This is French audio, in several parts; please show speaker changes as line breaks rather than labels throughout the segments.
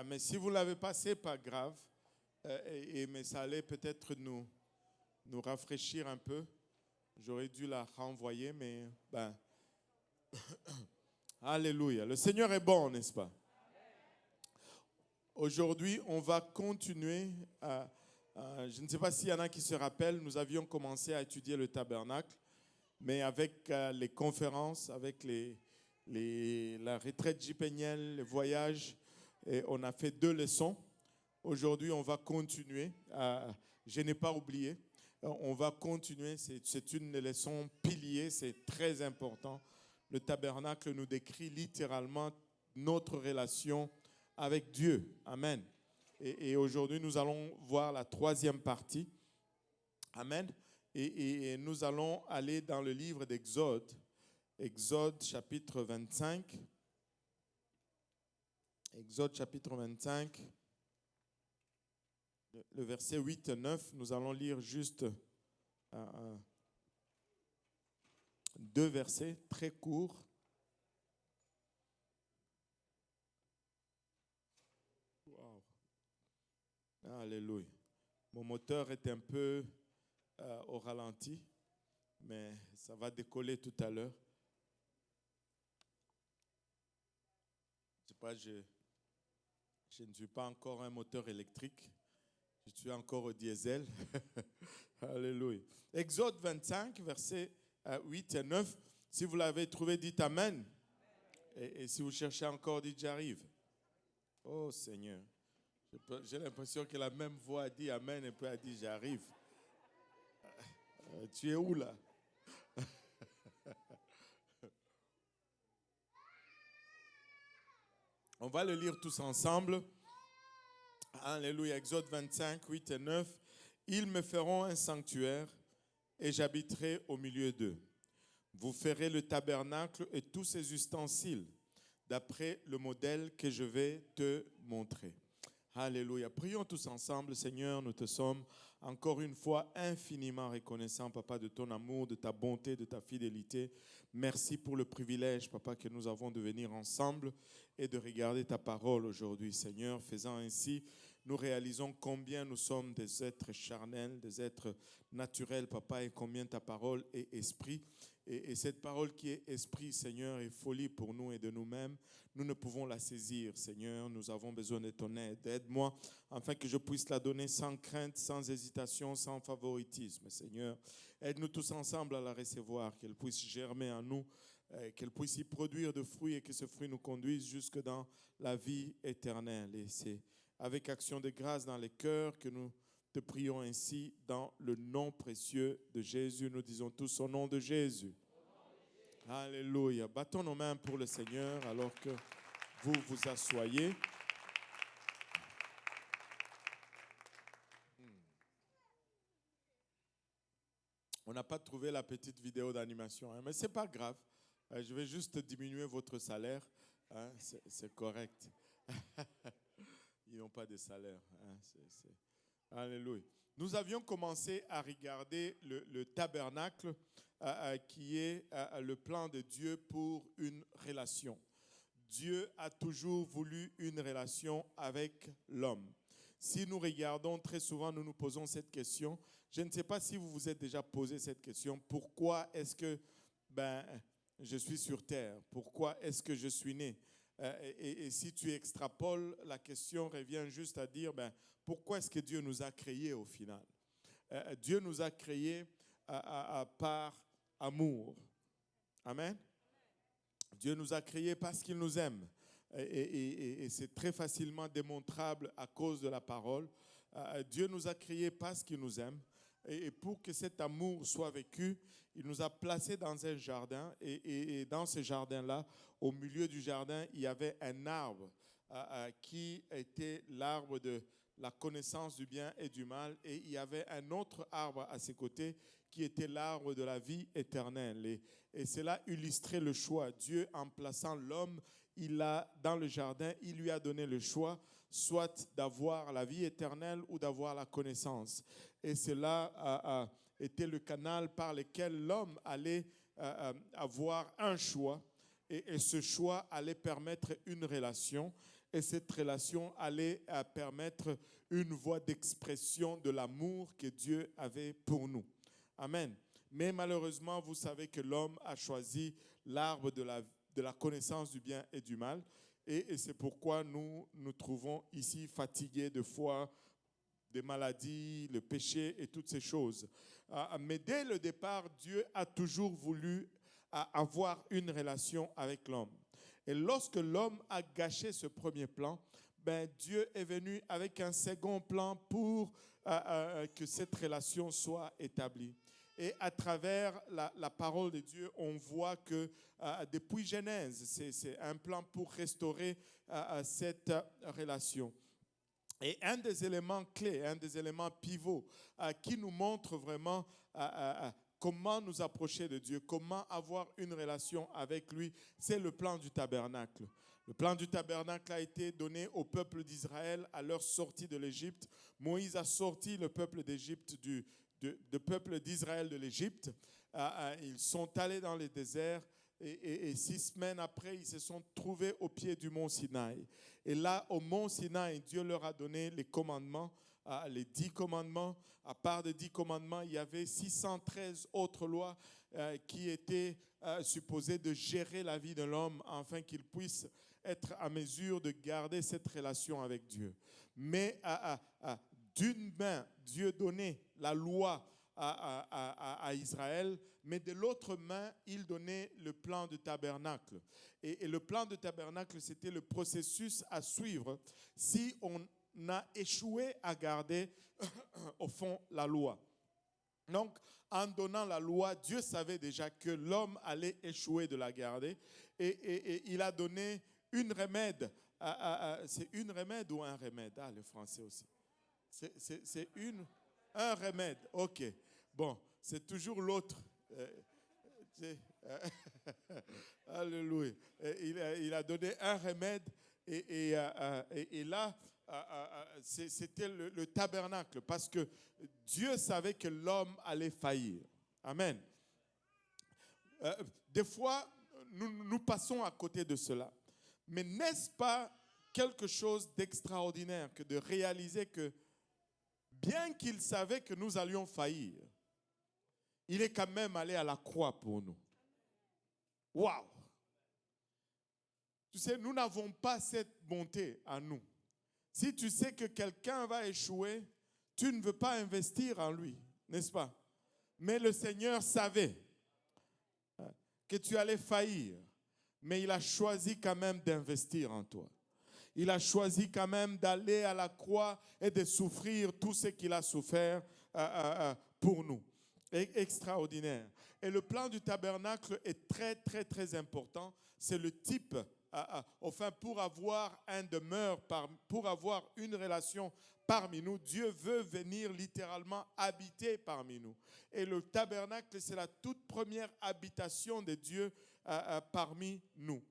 Mais si vous ne l'avez pas, ce n'est pas grave. Mais ça allait peut-être nous rafraîchir un peu. J'aurais dû la renvoyer, mais alléluia. Le Seigneur est bon, n'est-ce pas? Aujourd'hui, on va continuer. Je ne sais pas s'il y en a qui se rappellent, nous avions commencé à étudier le tabernacle, mais avec les conférences, avec la retraite jipénienne, les voyages, et on a fait 2 leçons. Aujourd'hui, on va continuer. Je n'ai pas oublié. On va continuer. C'est une leçon pilier, c'est très important. Le tabernacle nous décrit littéralement notre relation avec Dieu. Amen. Et aujourd'hui, nous allons voir la 3e partie. Amen. Et nous allons aller dans le livre d'Exode. Exode chapitre 25. Exode chapitre 25. Le verset 8 et 9, nous allons lire juste 2 versets très courts. Wow. Alléluia. Mon moteur est un peu au ralenti, mais ça va décoller tout à l'heure. Je sais pas, je ne suis pas encore un moteur électrique. Je suis encore au diesel. Alléluia. Exode 25, versets 8 et 9. Si vous l'avez trouvé, dites Amen. Et si vous cherchez encore, dites J'arrive. Oh Seigneur. J'ai l'impression que la même voix a dit Amen et puis a dit J'arrive. Tu es où là? On va le lire tous ensemble. Alléluia. Exode 25, 8 et 9. Ils me feront un sanctuaire et j'habiterai au milieu d'eux. Vous ferez le tabernacle et tous ses ustensiles d'après le modèle que je vais te montrer. Alléluia. Prions tous ensemble. Seigneur, nous te sommes encore une fois infiniment reconnaissants, Papa, de ton amour, de ta bonté, de ta fidélité. Merci pour le privilège, Papa, que nous avons de venir ensemble et de regarder ta parole aujourd'hui, Seigneur. Faisant ainsi, nous réalisons combien nous sommes des êtres charnels, des êtres naturels, Papa, et combien ta parole est esprit. Et cette parole qui est esprit, Seigneur, est folie pour nous et de nous-mêmes. Nous ne pouvons la saisir, Seigneur. Nous avons besoin de ton aide. Aide-moi afin que je puisse la donner sans crainte, sans hésitation, sans favoritisme, Seigneur. Aide-nous tous ensemble à la recevoir, qu'elle puisse germer en nous, qu'elle puisse y produire de fruits et que ce fruit nous conduise jusque dans la vie éternelle. Et c'est avec action de grâce dans les cœurs que nous te prions ainsi dans le nom précieux de Jésus. Nous disons tous au nom de Jésus. Alléluia. Battons nos mains pour le Seigneur alors que vous vous asseyez. On n'a pas trouvé la petite vidéo d'animation, mais ce n'est pas grave. Je vais juste diminuer votre salaire. C'est correct. Ils n'ont pas de salaire. Alléluia. Nous avions commencé à regarder le tabernacle qui est le plan de Dieu pour une relation. Dieu a toujours voulu une relation avec l'homme. Si nous regardons très souvent, nous nous posons cette question. Je ne sais pas si vous vous êtes déjà posé cette question. Pourquoi est-ce que je suis sur terre? Pourquoi est-ce que je suis né? Et si tu extrapoles, la question revient juste à dire, pourquoi est-ce que Dieu nous a créés au final? Dieu nous a créés par amour. Amen. Dieu nous a créés parce qu'il nous aime. Et c'est très facilement démontrable à cause de la parole. Dieu nous a créés parce qu'il nous aime. Et pour que cet amour soit vécu, il nous a placés dans un jardin. Et dans ce jardin-là, au milieu du jardin, il y avait un arbre qui était l'arbre de la connaissance du bien et du mal. Et il y avait un autre arbre à ses côtés qui était l'arbre de la vie éternelle. Et cela illustrait le choix. Dieu, en plaçant l'homme, dans le jardin, il lui a donné le choix, soit d'avoir la vie éternelle ou d'avoir la connaissance. Et cela était le canal par lequel l'homme allait avoir un choix. Et ce choix allait permettre une relation. Et cette relation allait permettre une voie d'expression de l'amour que Dieu avait pour nous. Amen. Mais malheureusement, vous savez que l'homme a choisi l'arbre de la connaissance du bien et du mal. Et c'est pourquoi nous nous trouvons ici fatigués de foi, des maladies, le péché et toutes ces choses. Mais dès le départ, Dieu a toujours voulu avoir une relation avec l'homme. Et lorsque l'homme a gâché ce premier plan, Dieu est venu avec un second plan pour que cette relation soit établie. Et à travers la parole de Dieu, on voit que depuis Genèse, c'est un plan pour restaurer cette relation. Et un des éléments clés, un des éléments pivots qui nous montre vraiment comment nous approcher de Dieu, comment avoir une relation avec lui, c'est le plan du tabernacle. Le plan du tabernacle a été donné au peuple d'Israël à leur sortie de l'Égypte. Moïse a sorti le peuple d'Égypte le peuple d'Israël de l'Égypte. Ils sont allés dans le désert et 6 semaines après, ils se sont trouvés au pied du mont Sinaï. Et là, au mont Sinaï, Dieu leur a donné les commandements, les 10 commandements. À part des 10 commandements, il y avait 613 autres lois qui étaient supposées de gérer la vie de l'homme afin qu'il puisse être à mesure de garder cette relation avec Dieu. Mais d'une main, Dieu donnait la loi à Israël, mais de l'autre main, il donnait le plan du tabernacle. Et le plan du tabernacle, c'était le processus à suivre si on a échoué à garder, au fond, la loi. Donc, en donnant la loi, Dieu savait déjà que l'homme allait échouer de la garder et il a donné une remède. C'est une remède ou un remède? Ah, le français aussi. C'est un remède. OK. Bon, c'est toujours l'autre. Alléluia. Il a donné un remède et là, c'était le tabernacle parce que Dieu savait que l'homme allait faillir. Amen. Des fois, nous passons à côté de cela. Mais n'est-ce pas quelque chose d'extraordinaire que de réaliser que bien qu'il savait que nous allions faillir, il est quand même allé à la croix pour nous. Waouh! Tu sais, nous n'avons pas cette bonté à nous. Si tu sais que quelqu'un va échouer, tu ne veux pas investir en lui, n'est-ce pas? Mais le Seigneur savait que tu allais faillir, mais il a choisi quand même d'investir en toi. Il a choisi quand même d'aller à la croix et de souffrir tout ce qu'il a souffert pour nous. Extraordinaire. Et le plan du tabernacle est très, très, très important. C'est le type, enfin, pour avoir un demeure, pour avoir une relation parmi nous, Dieu veut venir littéralement habiter parmi nous. Et le tabernacle, c'est la toute première habitation de Dieu parmi nous.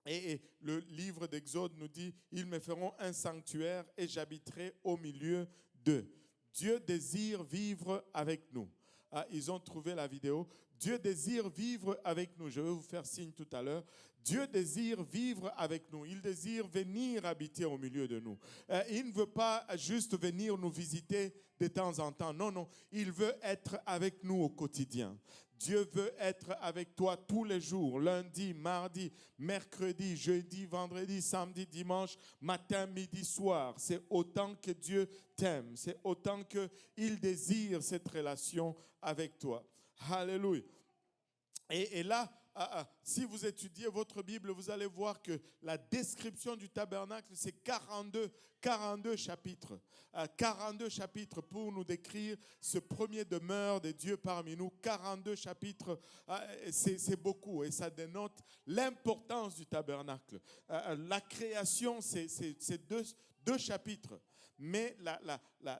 Et le livre d'Exode nous dit, ils me feront un sanctuaire et j'habiterai au milieu d'eux. Dieu désire vivre avec nous. Ils ont trouvé la vidéo. Dieu désire vivre avec nous. Je vais vous faire signe tout à l'heure. Dieu désire vivre avec nous. Il désire venir habiter au milieu de nous. Il ne veut pas juste venir nous visiter de temps en temps. Non, non. Il veut être avec nous au quotidien. Dieu veut être avec toi tous les jours, lundi, mardi, mercredi, jeudi, vendredi, samedi, dimanche, matin, midi, soir. C'est autant que Dieu t'aime. C'est autant qu'il désire cette relation avec toi. Alléluia. Et là, si vous étudiez votre Bible, vous allez voir que la description du tabernacle, c'est 42 chapitres. 42 chapitres pour nous décrire ce premier demeure de Dieu parmi nous. 42 chapitres, c'est beaucoup et ça dénote l'importance du tabernacle. La création, c'est deux chapitres. Mais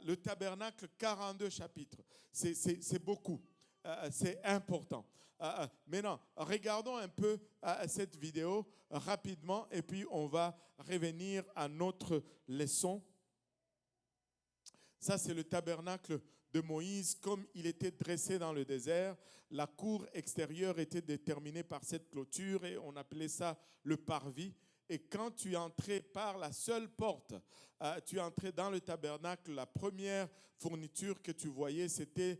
le tabernacle, 42 chapitres, c'est beaucoup. C'est important. Maintenant, regardons un peu cette vidéo rapidement et puis on va revenir à notre leçon. Ça, c'est le tabernacle de Moïse comme il était dressé dans le désert. La cour extérieure était déterminée par cette clôture et on appelait ça le parvis. Et quand tu entrais par la seule porte, tu entrais dans le tabernacle, la première fourniture que tu voyais, c'était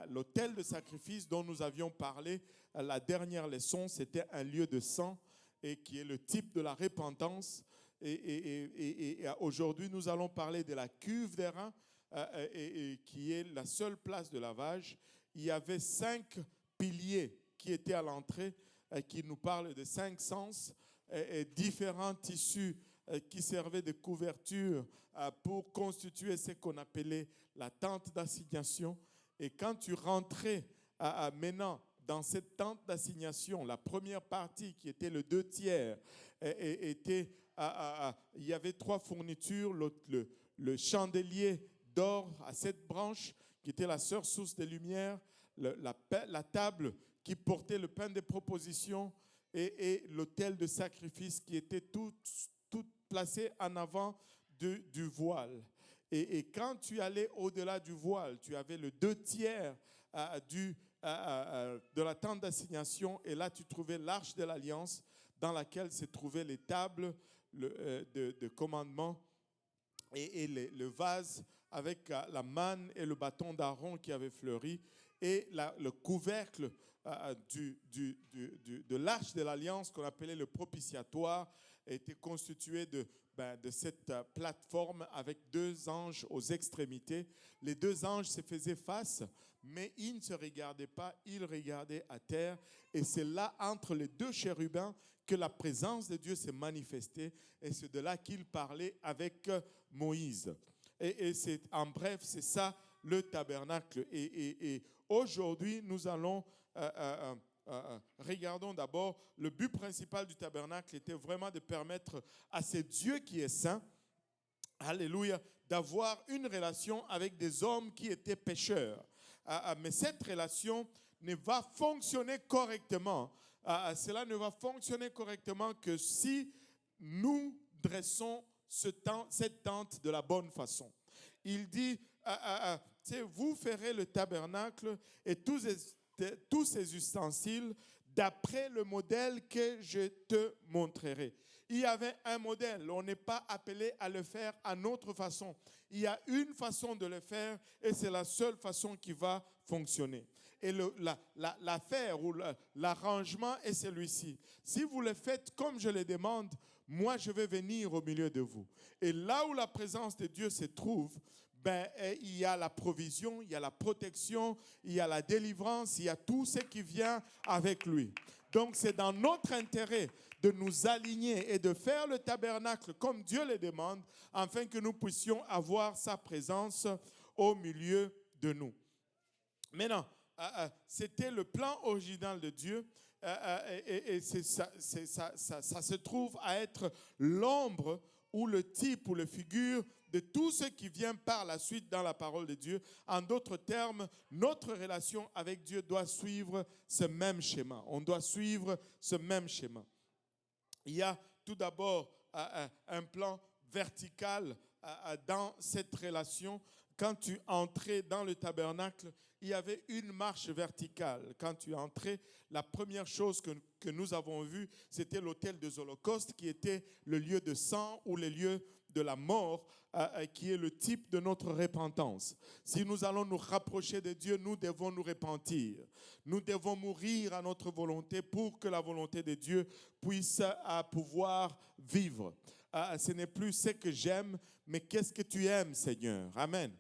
l'autel de sacrifice dont nous avions parlé. La dernière leçon, c'était un lieu de sang et qui est le type de la repentance. Et aujourd'hui, nous allons parler de la cuve d'airain, qui est la seule place de lavage. Il y avait 5 piliers qui étaient à l'entrée, qui nous parlent de 5 sens, et différents tissus qui servaient de couverture pour constituer ce qu'on appelait la tente d'assignation. Et quand tu rentrais maintenant dans cette tente d'assignation, la première partie qui était le 2/3, était, il y avait 3 fournitures, le chandelier d'or à 7 branches qui était la seule source de lumière, la table qui portait le pain des propositions et l'autel de sacrifice qui était tout placé en avant du voile. Et quand tu allais au-delà du voile, tu avais le 2/3 de la tente d'assignation, et là tu trouvais l'arche de l'alliance dans laquelle se trouvaient les tables de commandement et le vase avec la manne et le bâton d'Aaron qui avait fleuri, et le couvercle de l'arche de l'alliance qu'on appelait le propitiatoire était constitué de cette plateforme avec 2 anges aux extrémités. Les 2 anges se faisaient face, mais ils ne se regardaient pas, ils regardaient à terre. Et c'est là, entre les 2 chérubins, que la présence de Dieu s'est manifestée. Et c'est de là qu'il parlait avec Moïse. Et c'est, en bref, c'est ça le tabernacle. Et aujourd'hui, nous allons... regardons d'abord, le but principal du tabernacle était vraiment de permettre à ce Dieu qui est saint, alléluia, d'avoir une relation avec des hommes qui étaient pécheurs. Mais cette relation ne va fonctionner correctement. Cela ne va fonctionner correctement que si nous dressons cette tente de la bonne façon. Il dit, vous ferez le tabernacle et tous ces ustensiles d'après le modèle que je te montrerai. Il y avait un modèle, on n'est pas appelé à le faire à notre façon. Il y a une façon de le faire et c'est la seule façon qui va fonctionner. Et l'affaire ou l'arrangement est celui-ci. Si vous le faites comme je le demande, moi je vais venir au milieu de vous. Et là où la présence de Dieu se trouve, il y a la provision, il y a la protection, il y a la délivrance, il y a tout ce qui vient avec lui. Donc c'est dans notre intérêt de nous aligner et de faire le tabernacle comme Dieu le demande, afin que nous puissions avoir sa présence au milieu de nous. Maintenant, c'était le plan original de Dieu, et ça se trouve à être l'ombre ou le type ou la figure de tout ce qui vient par la suite dans la parole de Dieu. En d'autres termes, notre relation avec Dieu doit suivre ce même schéma. On doit suivre ce même schéma. Il y a tout d'abord un plan vertical dans cette relation. Quand tu entrais dans le tabernacle, il y avait une marche verticale. Quand tu entrais, la première chose que nous avons vue, c'était l'autel des holocaustes, qui était le lieu de sang ou le lieu de la mort, qui est le type de notre repentance. Si nous allons nous rapprocher de Dieu, nous devons nous repentir. Nous devons mourir à notre volonté pour que la volonté de Dieu puisse pouvoir vivre. Ce n'est plus ce que j'aime, mais qu'est-ce que tu aimes, Seigneur? Amen.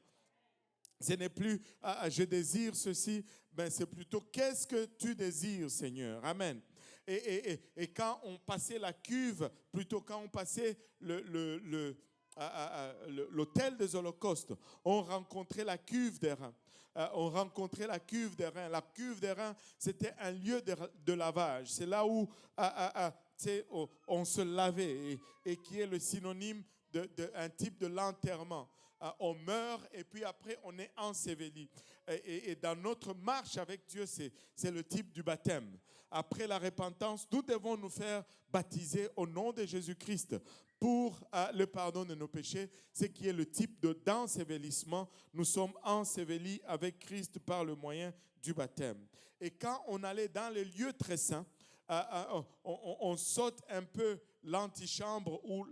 Ce n'est plus je désire ceci, c'est plutôt qu'est-ce que tu désires, Seigneur. Amen. Et quand on passait la cuve, plutôt quand on passait l'autel des holocaustes, on rencontrait la cuve d'airain. On rencontrait la cuve d'airain. La cuve d'airain, c'était un lieu de lavage. C'est là où on se lavait et qui est le synonyme d'un type de l'enterrement. On meurt et puis après on est enseveli. Et dans notre marche avec Dieu, c'est le type du baptême. Après la repentance, nous devons nous faire baptiser au nom de Jésus-Christ pour le pardon de nos péchés, ce qui est le type d'ensevelissement. Nous sommes ensevelis avec Christ par le moyen du baptême. Et quand on allait dans les lieux très saints, on saute un peu l'antichambre ou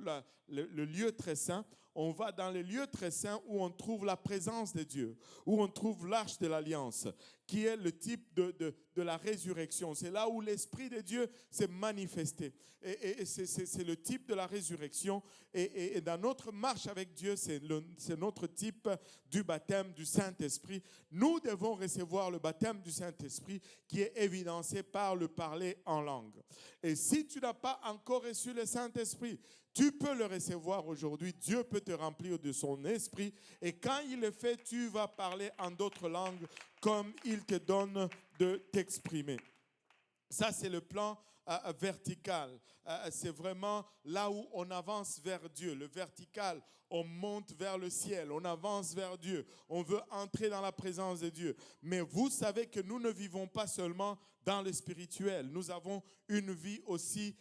le lieu très saint. On va dans les lieux très saints où on trouve la présence de Dieu, où on trouve l'arche de l'alliance, qui est le type de la résurrection. C'est là où l'Esprit de Dieu s'est manifesté. Et c'est le type de la résurrection. Et dans notre marche avec Dieu, c'est notre type du baptême du Saint-Esprit. Nous devons recevoir le baptême du Saint-Esprit qui est évidencé par le parler en langue. Et si tu n'as pas encore reçu le Saint-Esprit, tu peux le recevoir aujourd'hui. Dieu peut te remplir de son esprit. Et quand il le fait, tu vas parler en d'autres langues comme il te donne de t'exprimer. Ça, c'est le plan vertical. C'est vraiment là où on avance vers Dieu. Le vertical, on monte vers le ciel, on avance vers Dieu. On veut entrer dans la présence de Dieu. Mais vous savez que nous ne vivons pas seulement dans le spirituel. Nous avons une vie aussi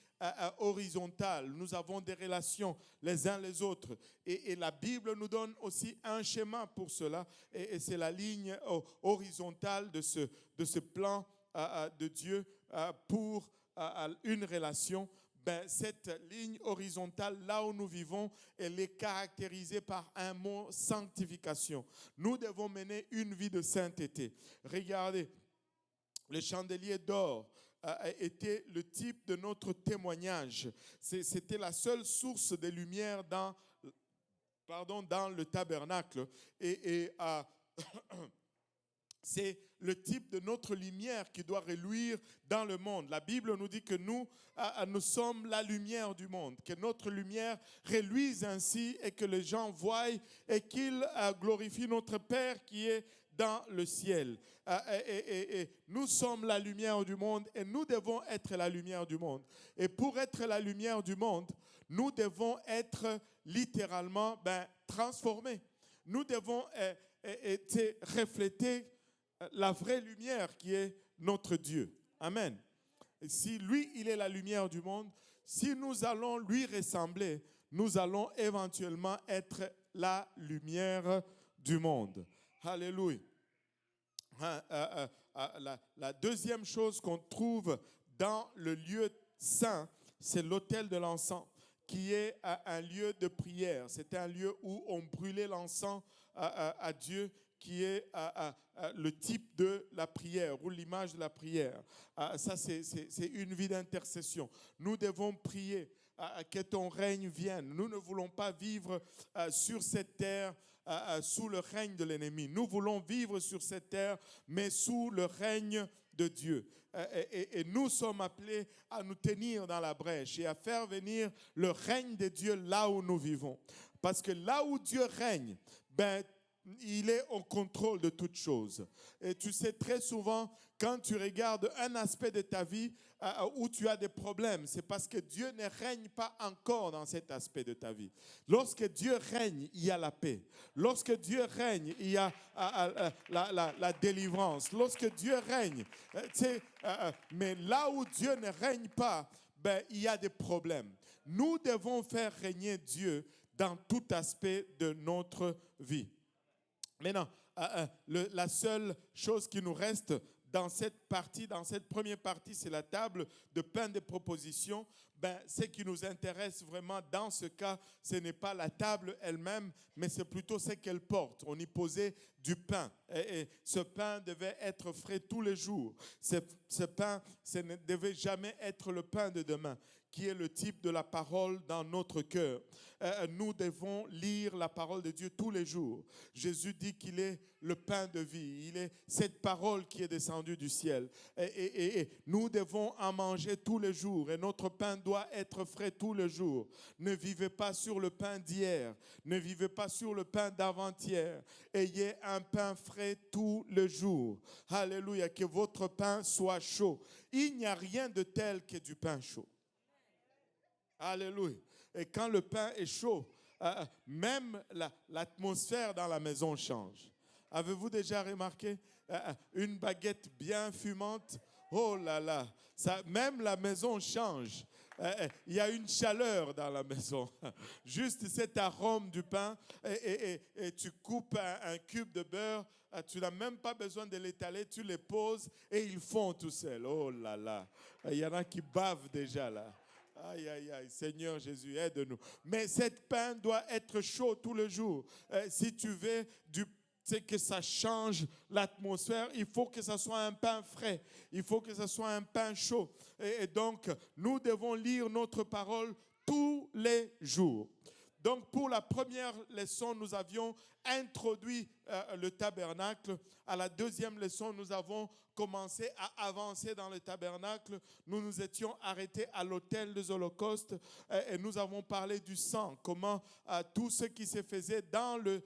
horizontale. Nous avons des relations les uns les autres. Et la Bible nous donne aussi un schéma pour cela. Et c'est la ligne horizontale de ce plan de Dieu pour une relation. Cette ligne horizontale, là où nous vivons, elle est caractérisée par un mot sanctification. Nous devons mener une vie de sainteté. Regardez, le chandelier d'or était le type de notre témoignage. C'était la seule source de lumière dans le tabernacle. C'est le type de notre lumière qui doit reluire dans le monde. La Bible nous dit que nous sommes la lumière du monde, que notre lumière reluise ainsi et que les gens voient et qu'ils glorifient notre Père qui est dans le ciel. Et nous sommes la lumière du monde et nous devons être la lumière du monde. Et pour être la lumière du monde, nous devons être littéralement transformés. Nous devons refléter la vraie lumière qui est notre Dieu. Amen. Et si lui, il est la lumière du monde, si nous allons lui ressembler, nous allons éventuellement être la lumière du monde. Alléluia. La deuxième chose qu'on trouve dans le lieu saint, c'est l'autel de l'encens, qui est un lieu de prière. C'est un lieu où on brûlait l'encens à Dieu, qui est le type de la prière ou l'image de la prière. Ça, c'est une vie d'intercession. Nous devons prier que ton règne vienne. Nous ne voulons pas vivre sur cette terre sous le règne de l'ennemi. Nous voulons vivre sur cette terre, mais sous le règne de Dieu. Et nous sommes appelés à nous tenir dans la brèche et à faire venir le règne de Dieu là où nous vivons. Parce que là où Dieu règne, il est au contrôle de toutes choses. Et tu sais, très souvent, quand tu regardes un aspect de ta vie où tu as des problèmes, c'est parce que Dieu ne règne pas encore dans cet aspect de ta vie. Lorsque Dieu règne, il y a la paix. Lorsque Dieu règne, il y a la délivrance. Lorsque Dieu règne, mais là où Dieu ne règne pas, il y a des problèmes. Nous devons faire régner Dieu dans tout aspect de notre vie. Maintenant, la seule chose qui nous reste dans cette première partie, c'est la table de pain de proposition. Ce qui nous intéresse vraiment dans ce cas, ce n'est pas la table elle-même, mais c'est plutôt ce qu'elle porte. On y posait du pain. Et ce pain devait être frais tous les jours. Ce pain, ce ne devait jamais être le pain de demain, qui est le type de la parole dans notre cœur. Nous devons lire la parole de Dieu tous les jours. Jésus dit qu'il est le pain de vie. Il est cette parole qui est descendue du ciel. Et nous devons en manger tous les jours. Et notre pain doit être frais tous les jours. Ne vivez pas sur le pain d'hier. Ne vivez pas sur le pain d'avant-hier. Ayez un pain frais tous les jours. Alléluia. Que votre pain soit chaud. Il n'y a rien de tel que du pain chaud. Alléluia. Et quand le pain est chaud, même l'atmosphère dans la maison change. Avez-vous déjà remarqué une baguette bien fumante? Oh là là, même la maison change. Il y a une chaleur dans la maison. Juste cet arôme du pain et tu coupes un cube de beurre, tu n'as même pas besoin de l'étaler, tu les poses et ils font tout seuls. Oh là là, il y en a qui bavent déjà là. Aïe, aïe, aïe, Seigneur Jésus, aide-nous. Mais cette pain doit être chaud tout le jour. Si tu veux que ça change l'atmosphère, il faut que ça soit un pain frais. Il faut que ça soit un pain chaud. Et donc, nous devons lire notre parole tous les jours. Donc, pour la première leçon, nous avions introduit le tabernacle. À la deuxième leçon, nous avons commencé à avancer dans le tabernacle. Nous nous étions arrêtés à l'autel des holocaustes et nous avons parlé du sang, comment tout ce qui se faisait dans le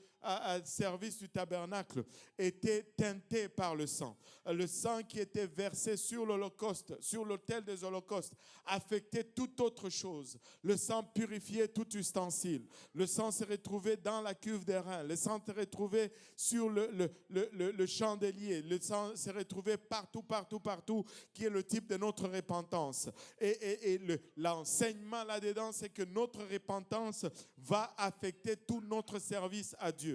service du tabernacle était teinté par le sang. Le sang qui était versé sur l'holocauste, sur l'autel des holocaustes, affectait toute autre chose. Le sang purifiait tout ustensile. Le sang se retrouvait dans la cuve des reins. Le sang se retrouvait sur le chandelier. Le sang se retrouvait partout, qui est le type de notre repentance. Et l'enseignement là-dedans, c'est que notre repentance va affecter tout notre service à Dieu.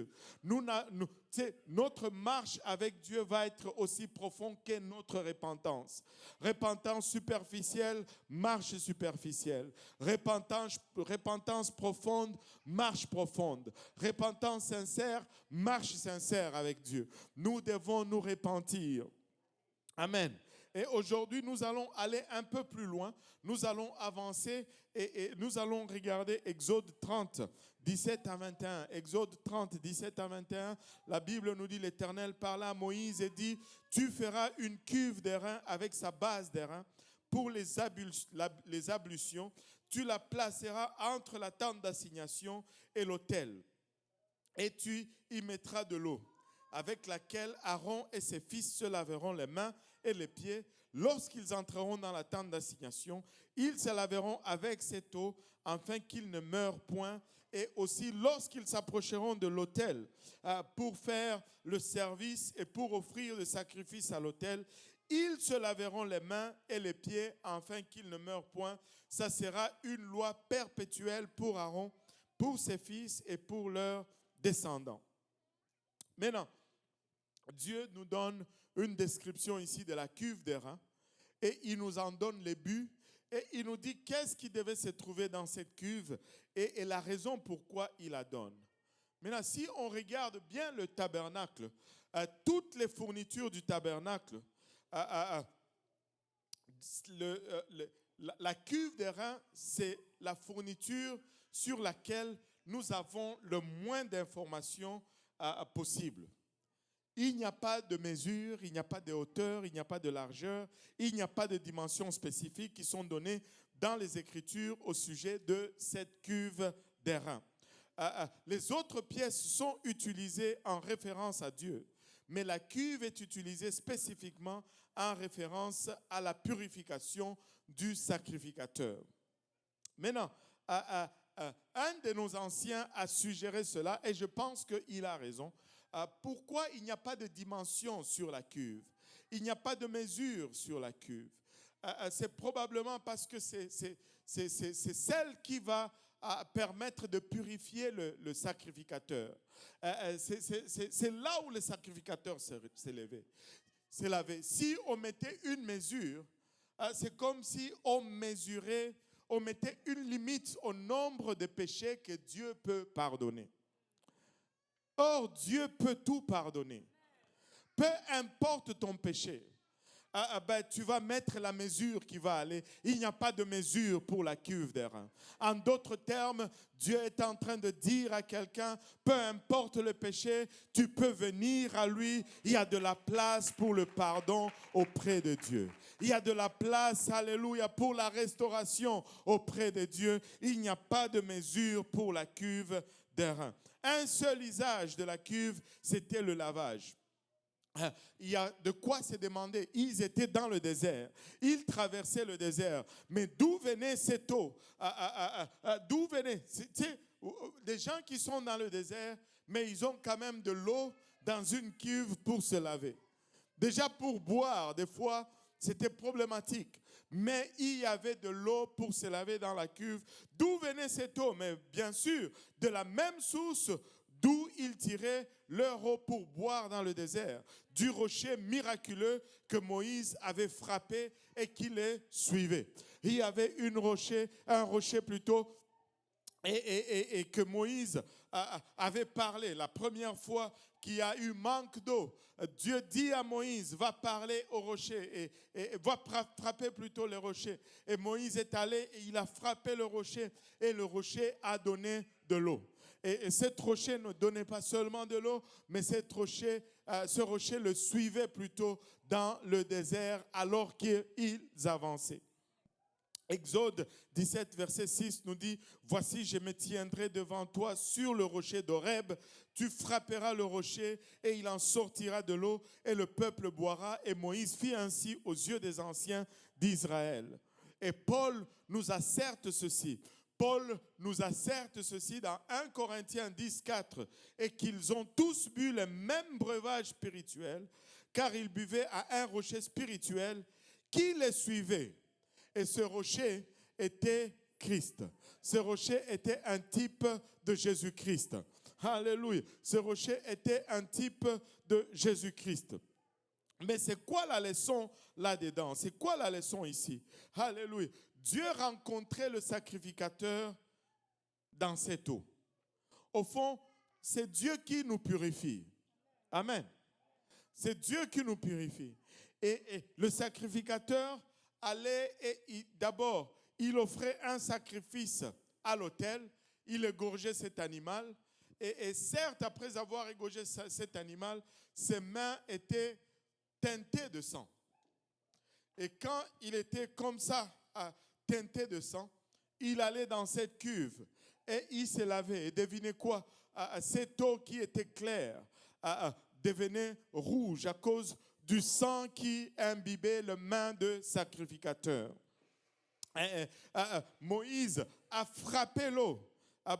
Notre marche avec Dieu va être aussi profonde que notre repentance. Repentance superficielle, marche superficielle. Repentance profonde, marche profonde. Repentance sincère, marche sincère avec Dieu. Nous devons nous repentir. Amen. Et aujourd'hui, nous allons aller un peu plus loin. Nous allons avancer et nous allons regarder Exode 30, 17 à 21. Exode 30, 17 à 21. La Bible nous dit, l'Éternel parla à Moïse et dit, tu feras une cuve d'airain avec sa base d'airain pour les ablutions. Tu la placeras entre la tente d'assignation et l'autel. Et tu y mettras de l'eau, avec laquelle Aaron et ses fils se laveront les mains et les pieds. Lorsqu'ils entreront dans la tente d'assignation, ils se laveront avec cette eau, afin qu'ils ne meurent point. Et aussi, lorsqu'ils s'approcheront de l'autel pour faire le service et pour offrir le sacrifice à l'autel, ils se laveront les mains et les pieds, afin qu'ils ne meurent point. Ça sera une loi perpétuelle pour Aaron, pour ses fils et pour leurs descendants. Maintenant, Dieu nous donne une description ici de la cuve d'airain et il nous en donne les buts et il nous dit qu'est-ce qui devait se trouver dans cette cuve et la raison pourquoi il la donne. Maintenant, si on regarde bien le tabernacle, toutes les fournitures du tabernacle, la cuve d'airain, c'est la fourniture sur laquelle nous avons le moins d'informations possible. Il n'y a pas de mesure, il n'y a pas de hauteur, il n'y a pas de largeur, il n'y a pas de dimensions spécifiques qui sont données dans les Écritures au sujet de cette cuve d'airain. Les autres pièces sont utilisées en référence à Dieu, mais la cuve est utilisée spécifiquement en référence à la purification du sacrificateur. Maintenant, un de nos anciens a suggéré cela et je pense qu'il a raison. Pourquoi il n'y a pas de dimension sur la cuve? Il n'y a pas de mesure sur la cuve. C'est probablement parce que c'est celle qui va permettre de purifier le sacrificateur. C'est là où le sacrificateur s'est lavé. Si on mettait une mesure, c'est comme si on mettait une limite au nombre de péchés que Dieu peut pardonner. Or, Dieu peut tout pardonner. Peu importe ton péché, tu vas mettre la mesure qui va aller. Il n'y a pas de mesure pour la cuve d'airain. En d'autres termes, Dieu est en train de dire à quelqu'un, peu importe le péché, tu peux venir à lui. Il y a de la place pour le pardon auprès de Dieu. Il y a de la place, alléluia, pour la restauration auprès de Dieu. Il n'y a pas de mesure pour la cuve d'airain. Un seul usage de la cuve, c'était le lavage. Il y a de quoi se demander. Ils étaient dans le désert. Ils traversaient le désert. Mais d'où venait cette eau? D'où venait? Des gens qui sont dans le désert, mais ils ont quand même de l'eau dans une cuve pour se laver. Déjà pour boire, des fois, c'était problématique. Mais il y avait de l'eau pour se laver dans la cuve. D'où venait cette eau? Mais bien sûr, de la même source d'où ils tiraient leur eau pour boire dans le désert, du rocher miraculeux que Moïse avait frappé et qui les suivait. il y avait un rocher plutôt, et que Moïse avait parlé. La première fois qu'il y a eu manque d'eau, Dieu dit à Moïse, va parler au rocher et va frapper plutôt le rocher. Et Moïse est allé et il a frappé le rocher et le rocher a donné de l'eau. Et cet rocher ne donnait pas seulement de l'eau, mais ce rocher le suivait plutôt dans le désert alors qu'ils avançaient. Exode 17, verset 6 nous dit, « Voici, je me tiendrai devant toi sur le rocher d'Horeb. Tu frapperas le rocher et il en sortira de l'eau et le peuple boira. » Et Moïse fit ainsi aux yeux des anciens d'Israël. Et Paul nous asserte ceci. Paul nous asserte ceci dans 1 Corinthiens 10, 4. Et qu'ils ont tous bu le même breuvage spirituel, car ils buvaient à un rocher spirituel qui les suivait. Et ce rocher était Christ. Ce rocher était un type de Jésus-Christ. Alléluia. Ce rocher était un type de Jésus-Christ. Mais c'est quoi la leçon là-dedans? C'est quoi la leçon ici? Alléluia. Dieu rencontrait le sacrificateur dans cette eau. Au fond, c'est Dieu qui nous purifie. Amen. C'est Dieu qui nous purifie. Et le sacrificateur allait et d'abord, il offrait un sacrifice à l'autel, il égorgeait cet animal et certes, après avoir égorgé cet animal, ses mains étaient teintées de sang. Et quand il était comme ça, teinté de sang, il allait dans cette cuve et il se lavait. Et devinez quoi? Cette eau qui était claire devenait rouge à cause du sang qui imbibait les mains de sacrificateur. Moïse a frappé l'eau,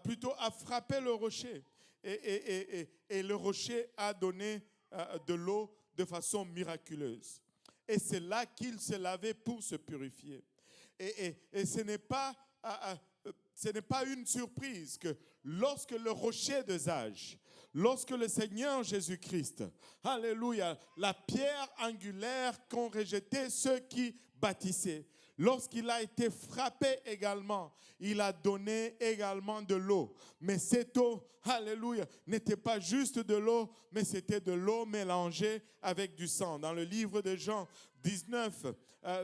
plutôt a frappé le rocher. Et le rocher a donné de l'eau de façon miraculeuse. Et c'est là qu'il se lavait pour se purifier. Et ce n'est pas une surprise que lorsque le rocher de Zage, lorsque le Seigneur Jésus-Christ, alléluia, la pierre angulaire qu'ont rejeté ceux qui bâtissaient, lorsqu'il a été frappé également, il a donné également de l'eau. Mais cette eau, alléluia, n'était pas juste de l'eau, mais c'était de l'eau mélangée avec du sang. Dans le livre de Jean 19,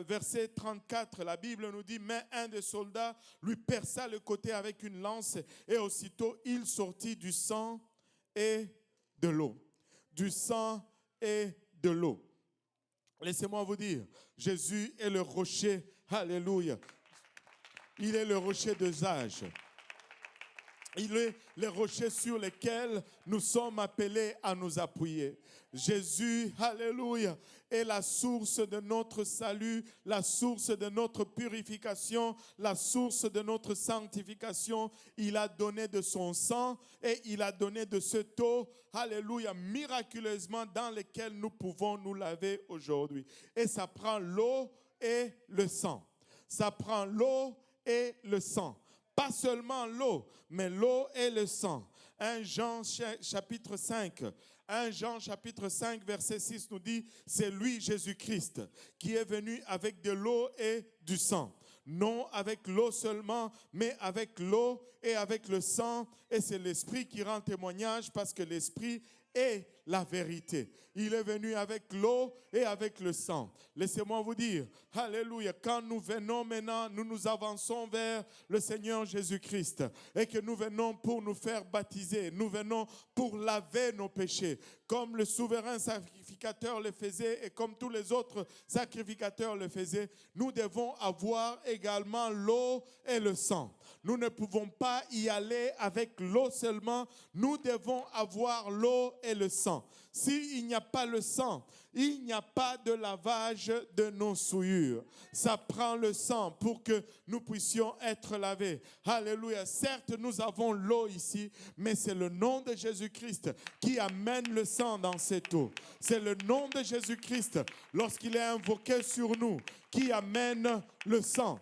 verset 34, la Bible nous dit, « Mais un des soldats lui perça le côté avec une lance et aussitôt il sortit du sang et de l'eau. » Du sang et de l'eau. Laissez-moi vous dire, Jésus est le rocher, alléluia. Il est le rocher de Zage. Il est le rocher sur lequel nous sommes appelés à nous appuyer. Jésus, alléluia, est la source de notre salut, la source de notre purification, la source de notre sanctification. Il a donné de son sang et il a donné de cette eau, alléluia, miraculeusement dans laquelle nous pouvons nous laver aujourd'hui. Et ça prend l'eau et le sang. Ça prend l'eau et le sang. Pas seulement l'eau, mais l'eau et le sang. 1 Jean chapitre 5, 1 Jean chapitre 5 verset 6 nous dit, c'est lui Jésus-Christ qui est venu avec de l'eau et du sang. Non avec l'eau seulement, mais avec l'eau et avec le sang. Et c'est l'Esprit qui rend témoignage parce que l'Esprit est la vérité. Il est venu avec l'eau et avec le sang. Laissez-moi vous dire, alléluia, quand nous venons maintenant, nous avançons vers le Seigneur Jésus-Christ et que nous venons pour nous faire baptiser, nous venons pour laver nos péchés, comme le souverain sacrificateur le faisait et comme tous les autres sacrificateurs le faisaient, nous devons avoir également l'eau et le sang. Nous ne pouvons pas y aller avec l'eau seulement, nous devons avoir l'eau et le sang. S'il n'y a pas le sang, il n'y a pas de lavage de nos souillures. Ça prend le sang pour que nous puissions être lavés. Alléluia. Certes, nous avons l'eau ici, mais c'est le nom de Jésus-Christ qui amène le sang dans cette eau. C'est le nom de Jésus-Christ, lorsqu'il est invoqué sur nous, qui amène le sang.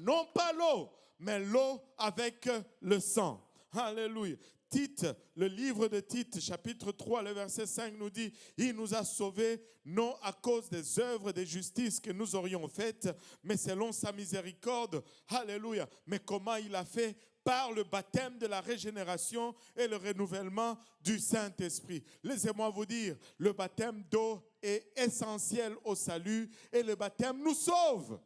Non pas l'eau, mais l'eau avec le sang. Alléluia. Tite, le livre de Tite, chapitre 3, le verset 5 nous dit, il nous a sauvés non à cause des œuvres de justice que nous aurions faites, mais selon sa miséricorde. Alléluia. Mais comment il a fait? Par le baptême de la régénération et le renouvellement du Saint-Esprit. Laissez-moi vous dire, le baptême d'eau est essentiel au salut et le baptême nous sauve.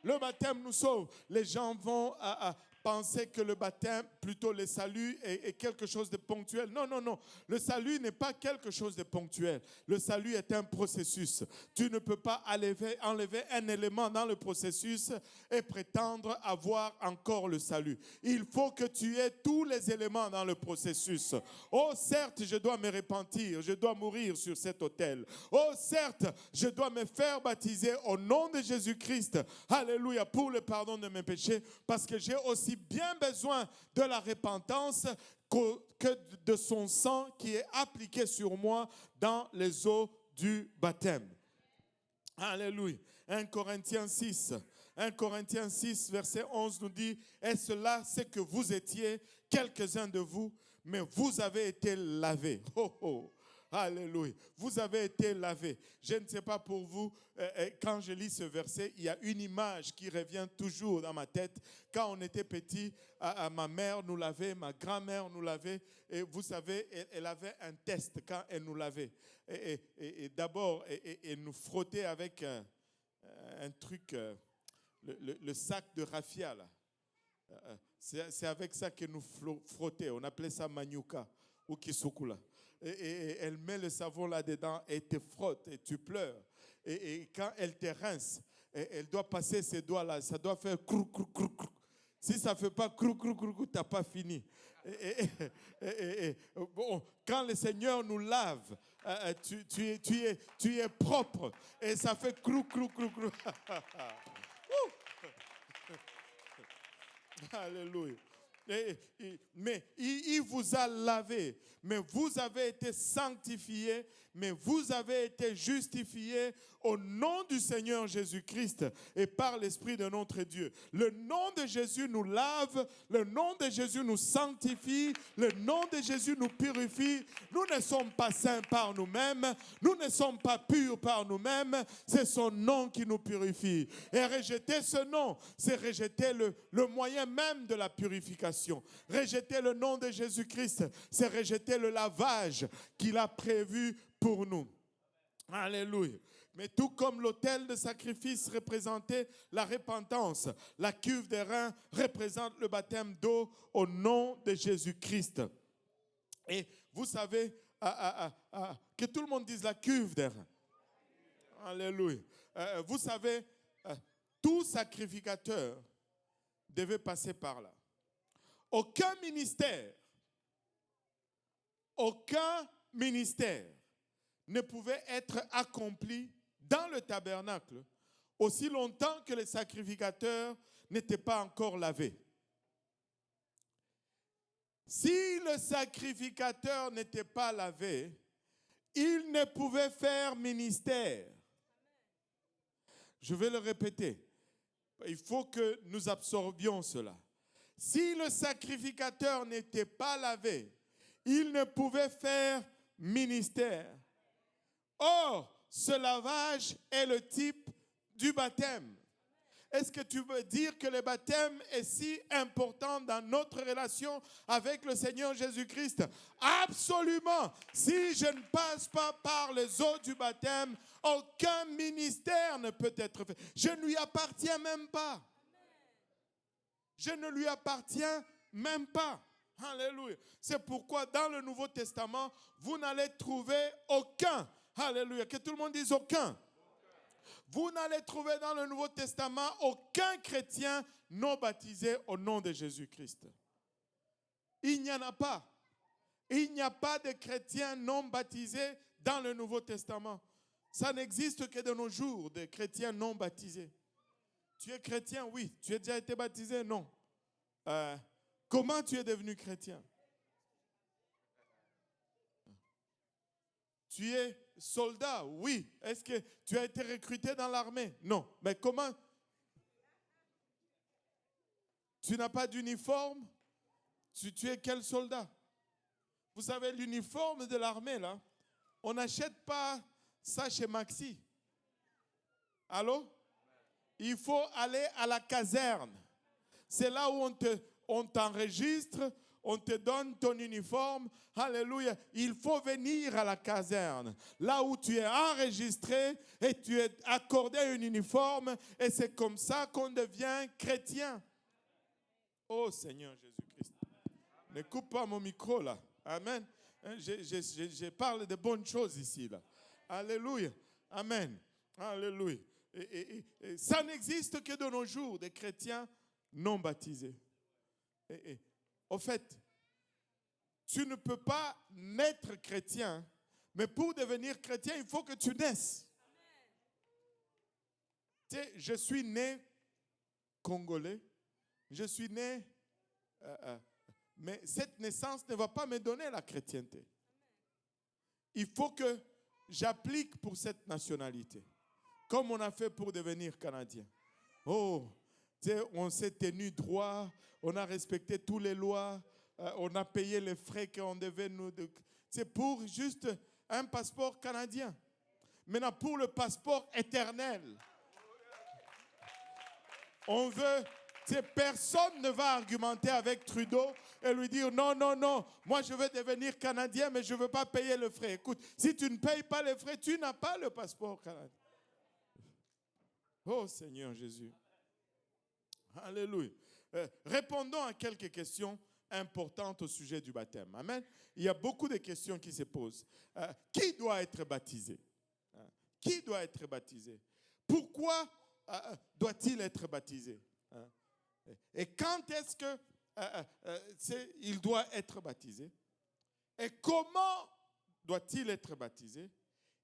Le baptême nous sauve. Les gens vont penser que le baptême, plutôt le salut, est quelque chose de ponctuel. Non, non, non. Le salut n'est pas quelque chose de ponctuel. Le salut est un processus. Tu ne peux pas enlever un élément dans le processus et prétendre avoir encore le salut. Il faut que tu aies tous les éléments dans le processus. Oh, certes, je dois me repentir. Je dois mourir sur cet autel. Oh, certes, je dois me faire baptiser au nom de Jésus-Christ. Alléluia, pour le pardon de mes péchés, parce que j'ai aussi bien besoin de la repentance que de son sang qui est appliqué sur moi dans les eaux du baptême. Alléluia. 1 Corinthiens 6, verset 11 nous dit, « Et cela, c'est que vous étiez quelques-uns de vous, mais vous avez été lavés. » Oh, oh. Alléluia. Vous avez été lavés. Je ne sais pas pour vous, quand je lis ce verset, il y a une image qui revient toujours dans ma tête. Quand on était petit, ma mère nous lavait, ma grand-mère nous lavait. Et vous savez, elle avait un test quand elle nous lavait. Et d'abord, elle nous frottait avec un truc, le sac de raffia. Là. C'est avec ça qu'elle nous frottait. On appelait ça maniuka ou kisukula. Et elle met le savon là-dedans et te frotte et tu pleures. Et quand elle te rince, elle doit passer ses doigts là, ça doit faire crou, crou, crou, crou. Si ça ne fait pas crou, crou, crou, crou, tu n'as pas fini. Bon, quand le Seigneur nous lave, tu es propre et ça fait crou, crou, crou, crou. Alléluia. Mais il vous a lavé, mais vous avez été sanctifiés, mais vous avez été justifiés au nom du Seigneur Jésus-Christ et par l'Esprit de notre Dieu. Le nom de Jésus nous lave, le nom de Jésus nous sanctifie, le nom de Jésus nous purifie. Nous ne sommes pas saints par nous-mêmes, nous ne sommes pas purs par nous-mêmes, c'est son nom qui nous purifie. Et rejeter ce nom, c'est rejeter le moyen même de la purification. Rejeter le nom de Jésus-Christ, c'est rejeter le lavage qu'il a prévu pour nous. Alléluia. Mais tout comme l'autel de sacrifice représentait la repentance, la cuve des reins représente le baptême d'eau au nom de Jésus-Christ. Et vous savez, que tout le monde dise la cuve des reins. Alléluia. Vous savez, tout sacrificateur devait passer par là. Aucun ministère ne pouvait être accompli dans le tabernacle aussi longtemps que les sacrificateurs n'étaient pas encore lavés. Si le sacrificateur n'était pas lavé, il ne pouvait faire ministère. Je vais le répéter. Il faut que nous absorbions cela. Si le sacrificateur n'était pas lavé, il ne pouvait faire ministère. Or, ce lavage est le type du baptême. Est-ce que tu veux dire que le baptême est si important dans notre relation avec le Seigneur Jésus-Christ? Absolument. Si je ne passe pas par les eaux du baptême, aucun ministère ne peut être fait. Je ne lui appartiens même pas. Je ne lui appartiens même pas. Alléluia. C'est pourquoi dans le Nouveau Testament, vous n'allez trouver aucun. Alléluia. Que tout le monde dise aucun. Vous n'allez trouver dans le Nouveau Testament aucun chrétien non baptisé au nom de Jésus-Christ. Il n'y en a pas. Il n'y a pas de chrétiens non baptisés dans le Nouveau Testament. Ça n'existe que de nos jours, des chrétiens non baptisés. Tu es chrétien? Oui. Tu as déjà été baptisé? Non. Comment tu es devenu chrétien? Tu es soldat? Oui. Est-ce que tu as été recruté dans l'armée? Non. Mais comment? Tu n'as pas d'uniforme? Tu es quel soldat? Vous savez, l'uniforme de l'armée, là, on n'achète pas ça chez Maxi. Allô? Il faut aller à la caserne. C'est là où on t'enregistre, on te donne ton uniforme. Alléluia. Il faut venir à la caserne. Là où tu es enregistré et tu es accordé un uniforme. Et c'est comme ça qu'on devient chrétien. Oh Seigneur Jésus-Christ. Ne coupe pas mon micro là. Amen. Je parle de bonnes choses ici là. Alléluia. Amen. Alléluia. Et ça n'existe que de nos jours, des chrétiens non baptisés. Au fait, tu ne peux pas naître chrétien, mais pour devenir chrétien, il faut que tu naisses. Tu sais, je suis né congolais, je suis né, mais cette naissance ne va pas me donner la chrétienté. Il faut que j'applique pour cette nationalité, comme on a fait pour devenir Canadien. Oh, on s'est tenu droit, on a respecté toutes les lois, on a payé les frais qu'on devait nous... C'est pour juste un passeport canadien. Maintenant, pour le passeport éternel, on veut... Personne ne va argumenter avec Trudeau et lui dire non, non, non, moi je veux devenir Canadien, mais je ne veux pas payer le frais. Écoute, si tu ne payes pas les frais, tu n'as pas le passeport canadien. Oh Seigneur Jésus. Alléluia. Répondons à quelques questions importantes au sujet du baptême. Amen. Il y a beaucoup de questions qui se posent. Qui doit être baptisé? Qui doit être baptisé? Pourquoi doit-il être baptisé? Et quand est-ce qu'il doit être baptisé? Et comment doit-il être baptisé?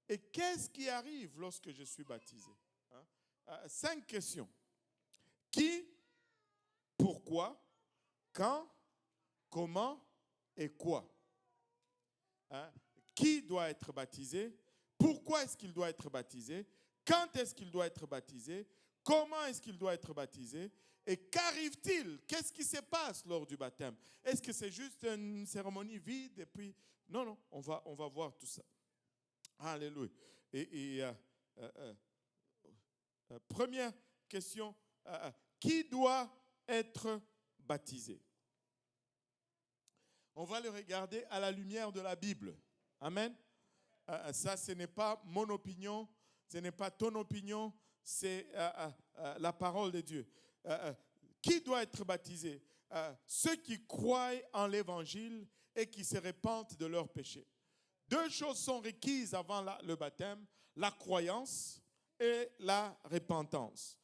Et qu'est-ce qui arrive lorsque je suis baptisé? 5 questions. Qui, pourquoi, quand, comment et quoi? Qui doit être baptisé? Pourquoi est-ce qu'il doit être baptisé? Quand est-ce qu'il doit être baptisé? Comment est-ce qu'il doit être baptisé? Et qu'arrive-t-il? Qu'est-ce qui se passe lors du baptême? Est-ce que c'est juste une cérémonie vide et puis... Non, non, on va voir tout ça. Alléluia. Première question, qui doit être baptisé? On va le regarder à la lumière de la Bible. Amen. Ça, ce n'est pas mon opinion, ce n'est pas ton opinion, c'est la parole de Dieu. Qui doit être baptisé? Ceux qui croient en l'évangile et qui se repentent de leurs péchés. 2 choses sont requises avant le baptême, la croyance et la repentance.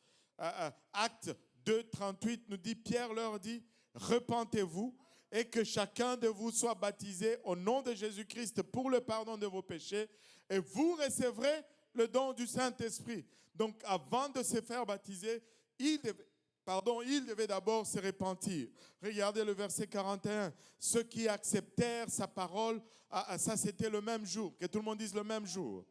Acte 2, 38 nous dit, Pierre leur dit, repentez-vous et que chacun de vous soit baptisé au nom de Jésus-Christ pour le pardon de vos péchés et vous recevrez le don du Saint-Esprit. Donc avant de se faire baptiser, il devait d'abord se repentir. Regardez le verset 41. Ceux qui acceptèrent sa parole, ça c'était le même jour. Que tout le monde dise le même jour.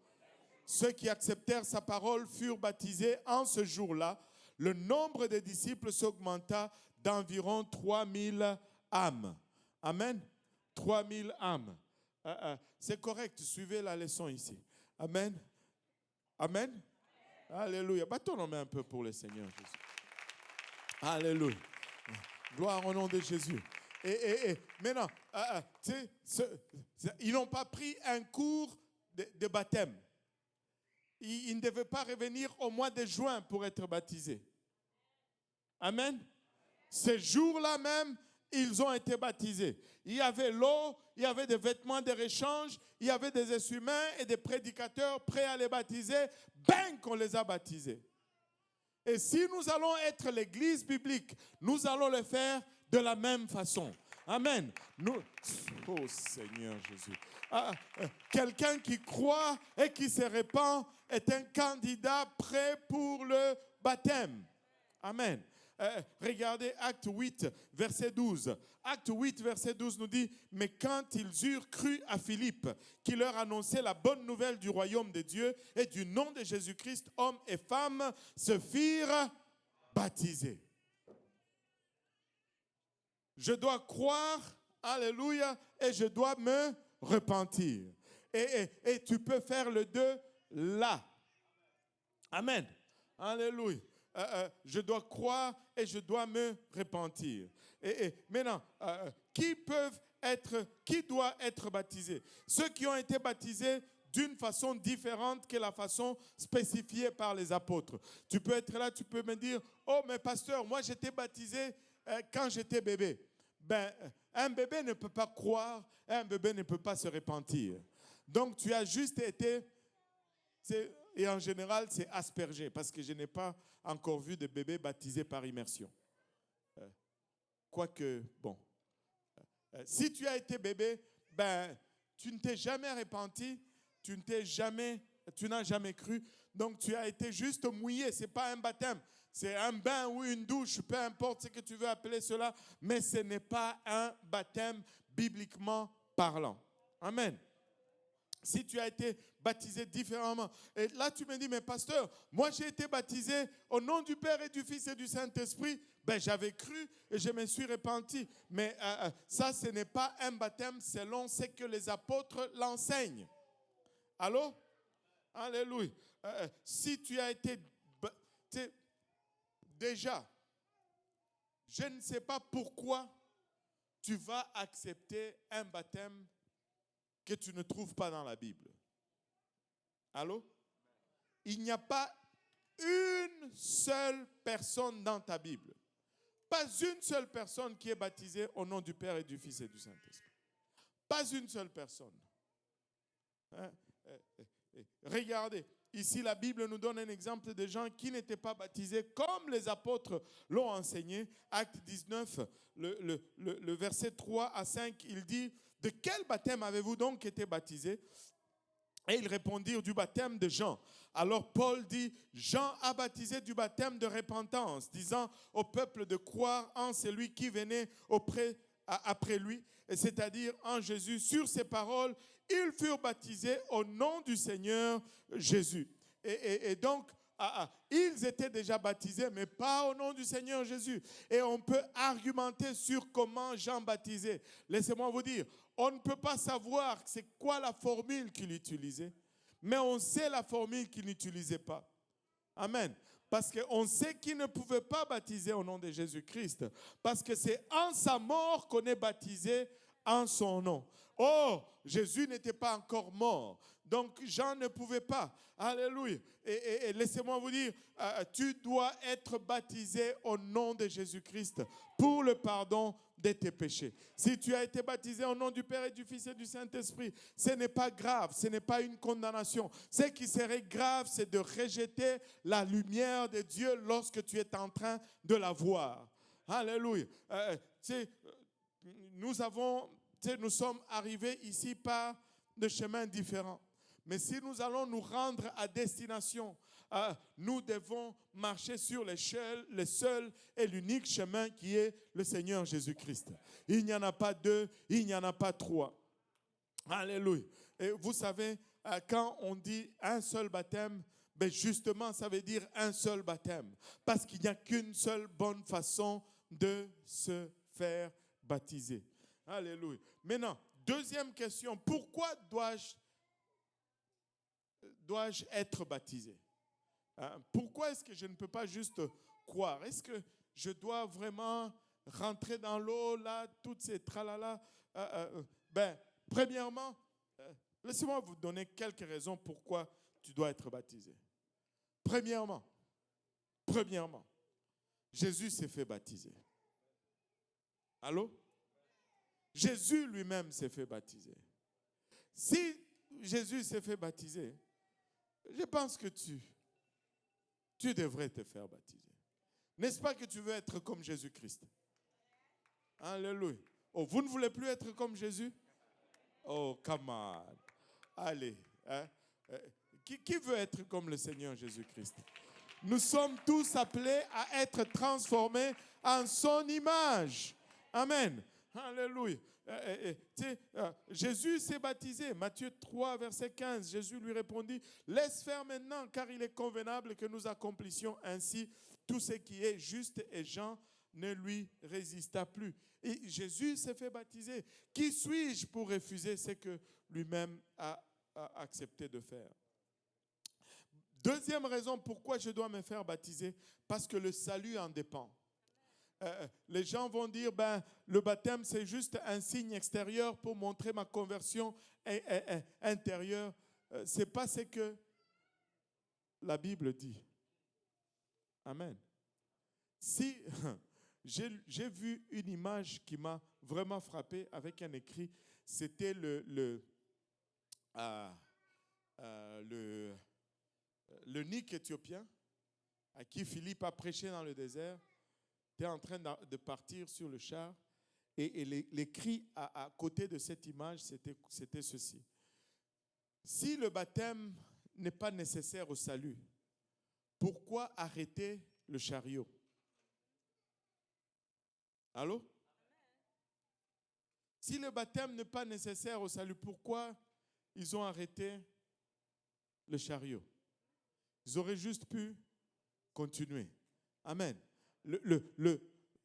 Ceux qui acceptèrent sa parole furent baptisés en ce jour-là. Le nombre des disciples s'augmenta d'environ 3000 âmes. Amen. 3000 âmes. C'est correct, suivez la leçon ici. Amen. Amen. Alléluia. Battons nos mains un peu pour le Seigneur Jésus. Alléluia. Gloire au nom de Jésus. Et maintenant, ils n'ont pas pris un cours de baptême. Ils ne devaient pas revenir au mois de juin pour être baptisés. Amen. Ce jour-là même, ils ont été baptisés. Il y avait l'eau, il y avait des vêtements de rechange, il y avait des essuie-mains et des prédicateurs prêts à les baptiser. Bang, qu'on les a baptisés. Et si nous allons être l'église biblique, nous allons le faire de la même façon. Amen. Oh Seigneur Jésus. Quelqu'un qui croit et qui se répand est un candidat prêt pour le baptême. Amen. Regardez Acte 8, verset 12. Acte 8, verset 12 nous dit, « Mais quand ils eurent cru à Philippe, qui leur annonçait la bonne nouvelle du royaume de Dieu et du nom de Jésus-Christ, hommes et femmes se firent baptiser. » Je dois croire, alléluia, et je dois me repentir. Et tu peux faire le 2 là. Amen. Alléluia. Je dois croire et je dois me repentir. Et maintenant, qui doit être baptisé? Ceux qui ont été baptisés d'une façon différente que la façon spécifiée par les apôtres. Tu peux être là, tu peux me dire, oh mais pasteur, moi j'étais baptisé quand j'étais bébé. Ben, un bébé ne peut pas croire, un bébé ne peut pas se repentir. Donc tu as juste été, et en général c'est aspergé, parce que je n'ai pas encore vu de bébé baptisé par immersion. Quoique, bon, si tu as été bébé, ben, tu ne t'es jamais repenti, tu n'as jamais cru, donc tu as été juste mouillé. Ce n'est pas un baptême, c'est un bain ou une douche, peu importe ce que tu veux appeler cela, mais ce n'est pas un baptême bibliquement parlant. Amen. Si tu as été baptisé différemment. Et là, tu me dis, mais pasteur, moi j'ai été baptisé au nom du Père et du Fils et du Saint-Esprit. Ben, j'avais cru et je me suis repenti. Mais ça, ce n'est pas un baptême selon ce que les apôtres l'enseignent. Allô? Alléluia. Si tu as été... Déjà, je ne sais pas pourquoi tu vas accepter un baptême que tu ne trouves pas dans la Bible. Allô? Il n'y a pas une seule personne dans ta Bible. Pas une seule personne qui est baptisée au nom du Père et du Fils et du Saint-Esprit. Pas une seule personne. Hein? Regardez, ici la Bible nous donne un exemple de gens qui n'étaient pas baptisés comme les apôtres l'ont enseigné. Acte 19, le verset 3 à 5, il dit, « De quel baptême avez-vous donc été baptisés ?» Et ils répondirent, « Du baptême de Jean. » Alors Paul dit, « Jean a baptisé du baptême de repentance, disant au peuple de croire en celui qui venait après lui, c'est-à-dire en Jésus. Sur ces paroles, ils furent baptisés au nom du Seigneur Jésus. » Et donc, ils étaient déjà baptisés, mais pas au nom du Seigneur Jésus. Et on peut argumenter sur comment Jean baptisait. Laissez-moi vous dire, on ne peut pas savoir c'est quoi la formule qu'il utilisait, mais on sait la formule qu'il n'utilisait pas. Amen. Parce qu'on sait qu'il ne pouvait pas baptiser au nom de Jésus-Christ. Parce que c'est en sa mort qu'on est baptisé en son nom. Oh, Jésus n'était pas encore mort. Donc Jean ne pouvait pas. Alléluia. Et laissez-moi vous dire, tu dois être baptisé au nom de Jésus-Christ pour le pardon de tes péchés. Si tu as été baptisé au nom du Père et du Fils et du Saint-Esprit, ce n'est pas grave, ce n'est pas une condamnation. Ce qui serait grave, c'est de rejeter la lumière de Dieu lorsque tu es en train de la voir. Alléluia. Nous sommes arrivés ici par des chemins différents. Mais si nous allons nous rendre à destination, nous devons marcher sur le seul et l'unique chemin qui est le Seigneur Jésus-Christ. Il n'y en a pas deux, il n'y en a pas trois. Alléluia. Et vous savez, quand on dit un seul baptême, ben justement, ça veut dire un seul baptême. Parce qu'il n'y a qu'une seule bonne façon de se faire baptiser. Alléluia. Maintenant, deuxième question, pourquoi dois-je être baptisé? Pourquoi est-ce que je ne peux pas juste croire? Est-ce que je dois vraiment rentrer dans l'eau, là, toutes ces tralala? Premièrement, laissez-moi vous donner quelques raisons pourquoi tu dois être baptisé. Premièrement, Jésus s'est fait baptiser. Allô? Jésus lui-même s'est fait baptiser. Si Jésus s'est fait baptiser, je pense que tu devrais te faire baptiser. N'est-ce pas que tu veux être comme Jésus-Christ? Alléluia. Oh, vous ne voulez plus être comme Jésus? Oh, come on. Allez. Hein? Qui veut être comme le Seigneur Jésus-Christ? Nous sommes tous appelés à être transformés en son image. Amen. Alléluia. Jésus s'est baptisé. Matthieu 3, verset 15. Jésus lui répondit, « Laisse faire maintenant, car il est convenable que nous accomplissions ainsi tout ce qui est juste. » Et Jean ne lui résista plus. Et Jésus s'est fait baptiser. Qui suis-je pour refuser ce que lui-même a accepté de faire? Deuxième raison pourquoi je dois me faire baptiser, parce que le salut en dépend. Les gens vont dire, le baptême c'est juste un signe extérieur pour montrer ma conversion intérieure. Ce n'est pas ce que la Bible dit. Amen. Si j'ai vu une image qui m'a vraiment frappé avec un écrit, c'était le Nique éthiopien à qui Philippe a prêché dans le désert. Était en train de partir sur le char et l'écrit à côté de cette image, c'était ceci. Si le baptême n'est pas nécessaire au salut, pourquoi arrêter le chariot? Allô? Si le baptême n'est pas nécessaire au salut, pourquoi ils ont arrêté le chariot? Ils auraient juste pu continuer. Amen.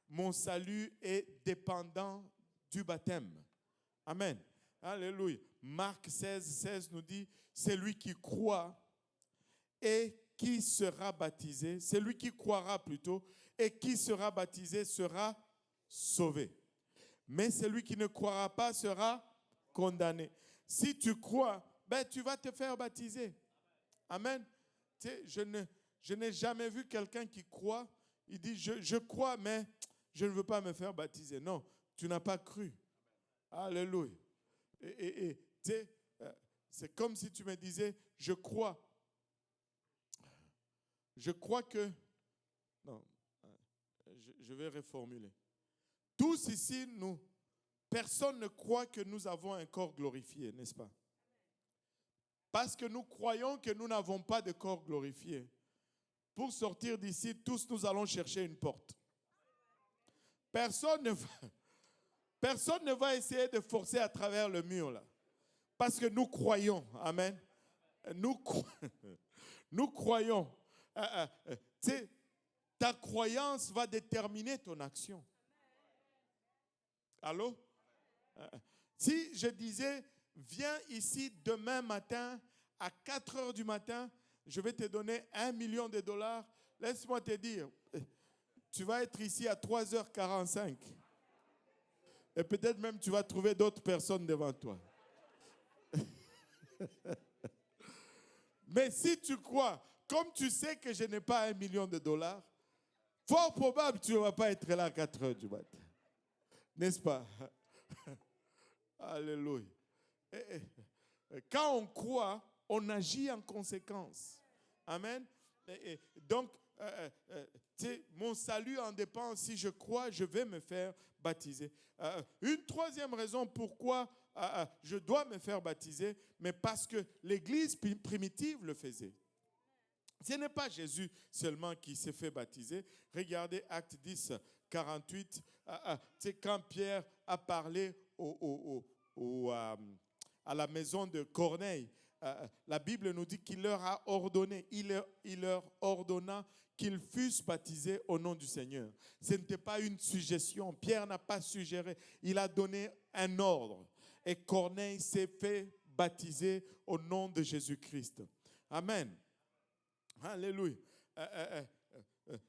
Mon salut est dépendant du baptême. Amen. Alléluia. Marc 16 nous dit, c'est lui qui croit et qui sera baptisé, c'est lui qui croira plutôt, et qui sera baptisé sera sauvé. Mais celui qui ne croira pas sera condamné. Si tu crois, tu vas te faire baptiser. Amen. Tu sais, je n'ai jamais vu quelqu'un qui croit. Il dit, je crois, mais je ne veux pas me faire baptiser. Non, tu n'as pas cru. Alléluia. Et tu sais, c'est comme si tu me disais, je crois que... Non, je vais reformuler. Tous ici, personne ne croit que nous avons un corps glorifié, n'est-ce pas? Parce que nous croyons que nous n'avons pas de corps glorifié. Pour sortir d'ici, tous nous allons chercher une porte. Personne ne va essayer de forcer à travers le mur là. Parce que nous croyons. Amen. Nous croyons. Ta croyance va déterminer ton action. Allô? Si je disais, viens ici demain matin à 4 heures du matin, je vais te donner $1 million. Laisse-moi te dire, tu vas être ici à 3h45. Et peut-être même tu vas trouver d'autres personnes devant toi. Mais si tu crois, comme tu sais que je n'ai pas $1 million, fort probable que tu ne vas pas être là à 4 heures du matin. N'est-ce pas? Alléluia. Quand on croit, on agit en conséquence. Amen. Donc, mon salut en dépend. Si je crois, je vais me faire baptiser. Une troisième raison pourquoi je dois me faire baptiser, mais parce que l'Église primitive le faisait. Ce n'est pas Jésus seulement qui s'est fait baptiser. Regardez Actes 10, 48. C'est quand Pierre a parlé à la maison de Corneille. La Bible nous dit qu'il leur a ordonné, il leur ordonna qu'ils fussent baptisés au nom du Seigneur. Ce n'était pas une suggestion. Pierre n'a pas suggéré. Il a donné un ordre. Et Corneille s'est fait baptiser au nom de Jésus-Christ. Amen. Alléluia.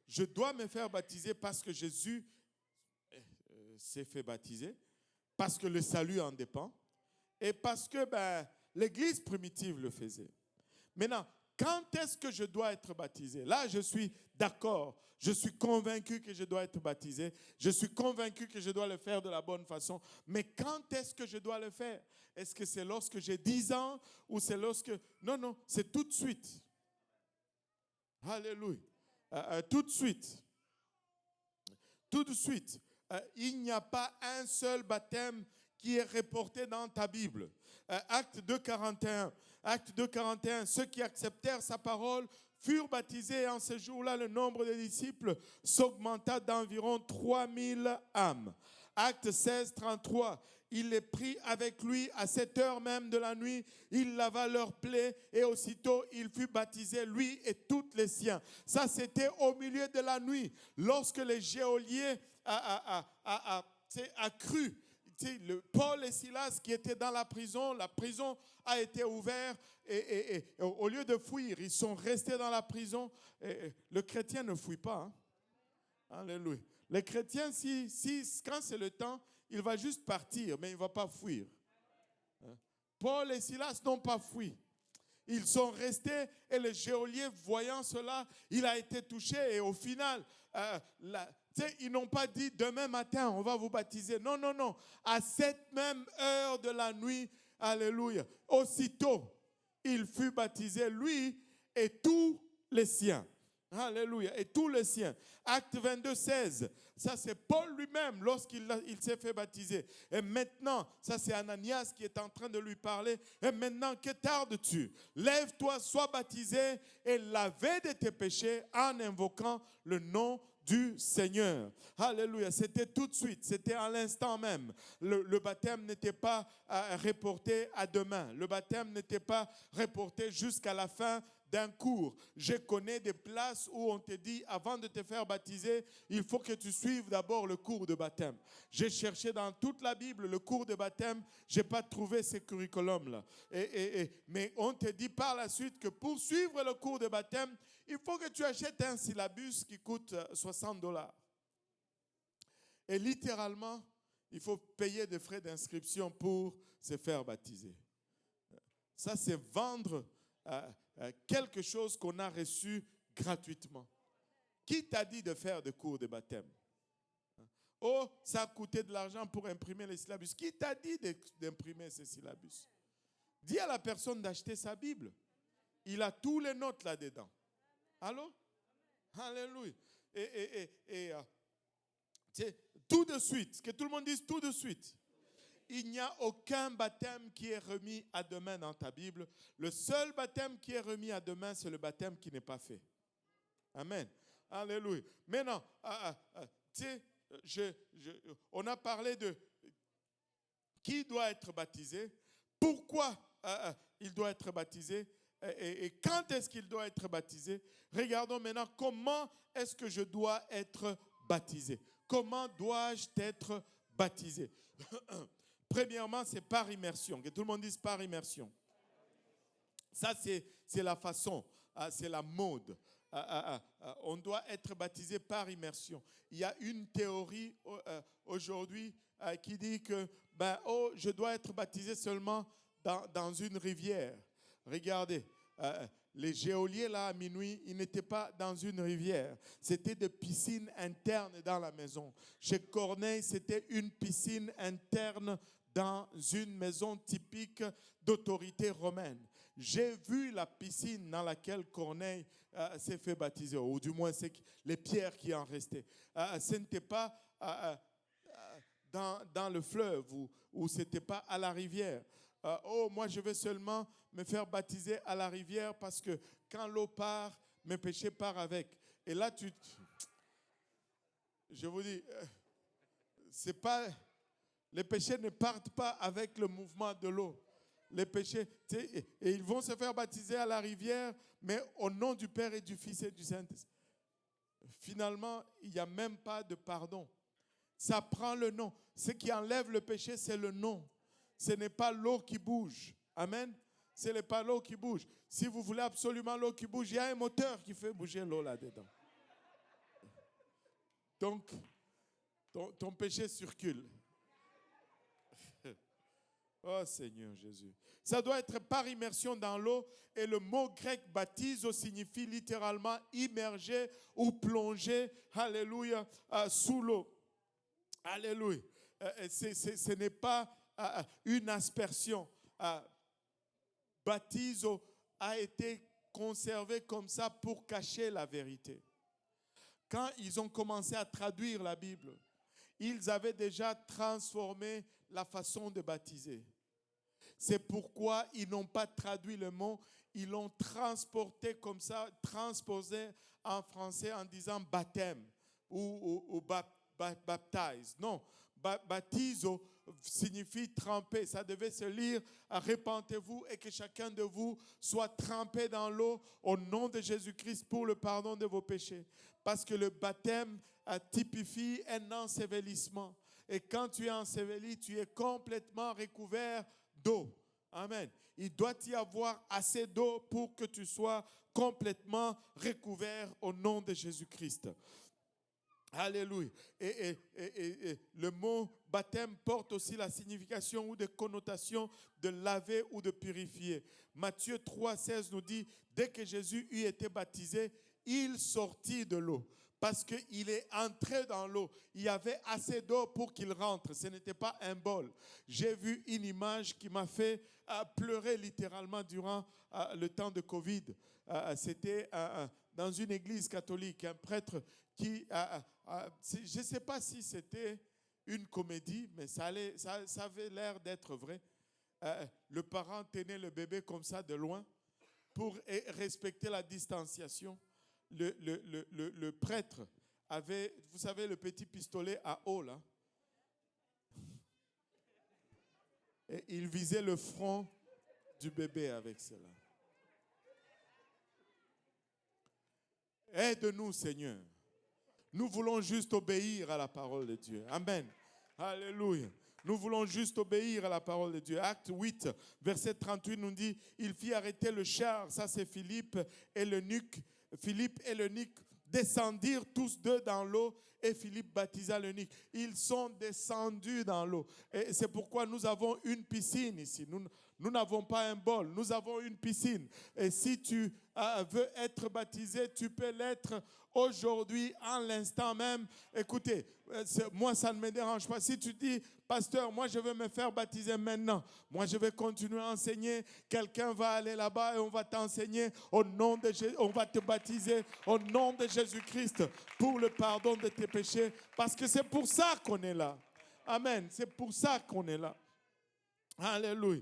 Je dois me faire baptiser parce que Jésus s'est fait baptiser, parce que le salut en dépend, et parce que l'Église primitive le faisait. Maintenant, quand est-ce que je dois être baptisé? Là, je suis d'accord. Je suis convaincu que je dois être baptisé. Je suis convaincu que je dois le faire de la bonne façon. Mais quand est-ce que je dois le faire? Est-ce que c'est lorsque j'ai 10 ans ou c'est lorsque... Non, c'est tout de suite. Alléluia. Tout de suite. Tout de suite. Il n'y a pas un seul baptême qui est reporté dans ta Bible. Acte 2, 41. Acte 2, 41. Ceux qui acceptèrent sa parole furent baptisés et en ce jour-là, le nombre des disciples s'augmenta d'environ 3000 âmes. Acte 16, 33. Il les prit avec lui à cette heure même de la nuit. Il lava leurs plaies et aussitôt il fut baptisé, lui et tous les siens. Ça, c'était au milieu de la nuit, lorsque les geôliers a cru. Paul et Silas qui étaient dans la prison a été ouverte et au lieu de fuir, ils sont restés dans la prison. Le chrétien ne fuit pas. Hein? Alléluia. Le chrétien, quand c'est le temps, il va juste partir, mais il ne va pas fuir. Paul et Silas n'ont pas fui. Ils sont restés et le geôlier, voyant cela, il a été touché et au final, ils n'ont pas dit demain matin, on va vous baptiser. Non, non, non. À cette même heure de la nuit, alléluia, aussitôt, il fut baptisé, lui et tous les siens. Alléluia. Et tous les siens. Acte 22, 16. Ça, c'est Paul lui-même lorsqu'il s'est fait baptiser. Et maintenant, ça, c'est Ananias qui est en train de lui parler. Et maintenant, que tardes-tu? Lève-toi, sois baptisé et lavé de tes péchés en invoquant le nom du Seigneur. Alléluia. C'était tout de suite. C'était à l'instant même. Le baptême n'était pas reporté à demain. Le baptême n'était pas reporté jusqu'à la fin d'un cours. Je connais des places où on te dit, avant de te faire baptiser, il faut que tu suives d'abord le cours de baptême. J'ai cherché dans toute la Bible le cours de baptême, je n'ai pas trouvé ce curriculum-là. Mais on te dit par la suite que pour suivre le cours de baptême, il faut que tu achètes un syllabus qui coûte $60. Et littéralement, il faut payer des frais d'inscription pour se faire baptiser. Ça, c'est vendre quelque chose qu'on a reçu gratuitement. Qui t'a dit de faire des cours de baptême? Oh, ça a coûté de l'argent pour imprimer les syllabus. Qui t'a dit d'imprimer ces syllabus? Dis à la personne d'acheter sa Bible. Il a tous les notes là-dedans. Allô? Alléluia. Tout de suite, que tout le monde dise tout de suite. Il n'y a aucun baptême qui est remis à demain dans ta Bible. Le seul baptême qui est remis à demain, c'est le baptême qui n'est pas fait. Amen. Alléluia. Maintenant, on a parlé de qui doit être baptisé, pourquoi il doit être baptisé et quand est-ce qu'il doit être baptisé. Regardons maintenant comment est-ce que je dois être baptisé. Comment dois-je être baptisé? Premièrement, c'est par immersion. Que tout le monde dise par immersion. Ça, c'est la façon, c'est la mode. On doit être baptisé par immersion. Il y a une théorie aujourd'hui qui dit que je dois être baptisé seulement dans une rivière. Regardez, les geôliers là à minuit, ils n'étaient pas dans une rivière. C'était des piscines internes dans la maison. Chez Corneille, c'était une piscine interne dans une maison typique d'autorité romaine. J'ai vu la piscine dans laquelle Corneille s'est fait baptiser, ou du moins c'est les pierres qui en restaient. Ce n'était pas dans le fleuve ou ce n'était pas à la rivière. Moi je vais seulement me faire baptiser à la rivière parce que quand l'eau part, mes péchés partent avec. Et là, je vous dis, c'est pas... Les péchés ne partent pas avec le mouvement de l'eau. Les péchés, et ils vont se faire baptiser à la rivière, mais au nom du Père et du Fils et du Saint-Esprit. Finalement, il n'y a même pas de pardon. Ça prend le nom. Ce qui enlève le péché, c'est le nom. Ce n'est pas l'eau qui bouge. Amen. Ce n'est pas l'eau qui bouge. Si vous voulez absolument l'eau qui bouge, il y a un moteur qui fait bouger l'eau là-dedans. Donc, ton péché circule. Oh Seigneur Jésus. Ça doit être par immersion dans l'eau et le mot grec baptizo signifie littéralement immerger ou plonger, alléluia, sous l'eau. Alléluia. Ce n'est pas une aspersion. Baptizo a été conservé comme ça pour cacher la vérité. Quand ils ont commencé à traduire la Bible, ils avaient déjà transformé la façon de baptiser. C'est pourquoi ils n'ont pas traduit le mot, ils l'ont transporté comme ça, transposé en français en disant baptême ou baptise. Non, baptizo signifie tremper. Ça devait se lire, répentez-vous et que chacun de vous soit trempé dans l'eau au nom de Jésus-Christ pour le pardon de vos péchés. Parce que le baptême typifie un ensevelissement. Et quand tu es enseveli, tu es complètement recouvert d'eau. Amen. Il doit y avoir assez d'eau pour que tu sois complètement recouvert au nom de Jésus-Christ. Alléluia. Et le mot baptême porte aussi la signification ou des connotations de laver ou de purifier. Matthieu 3,16 nous dit, dès que Jésus eut été baptisé, il sortit de l'eau. Parce qu'il est entré dans l'eau. Il y avait assez d'eau pour qu'il rentre. Ce n'était pas un bol. J'ai vu une image qui m'a fait pleurer littéralement durant le temps de Covid. C'était dans une église catholique, un prêtre qui, je ne sais pas si c'était une comédie, mais ça avait l'air d'être vrai. Le parent tenait le bébé comme ça de loin pour respecter la distanciation. Le prêtre avait, vous savez, le petit pistolet à eau là. Et il visait le front du bébé avec cela. Aide-nous, Seigneur. Nous voulons juste obéir à la parole de Dieu. Amen. Alléluia. Nous voulons juste obéir à la parole de Dieu. Acte 8, verset 38 nous dit, il fit arrêter le char. Ça c'est Philippe et l'eunuque. Philippe et l'eunuque descendirent tous deux dans l'eau et Philippe baptisa l'eunuque. Ils sont descendus dans l'eau. Et c'est pourquoi nous avons une piscine ici. Nous n'avons pas un bol, nous avons une piscine. Et si tu veux être baptisé, tu peux l'être aujourd'hui, en l'instant même. Écoutez, moi ça ne me dérange pas. Si tu dis, pasteur, moi je veux me faire baptiser maintenant. Moi je vais continuer à enseigner. Quelqu'un va aller là-bas et on va t'enseigner au nom de Jésus. On va te baptiser au nom de Jésus-Christ pour le pardon de tes péchés. Parce que c'est pour ça qu'on est là. Amen. C'est pour ça qu'on est là. Alléluia.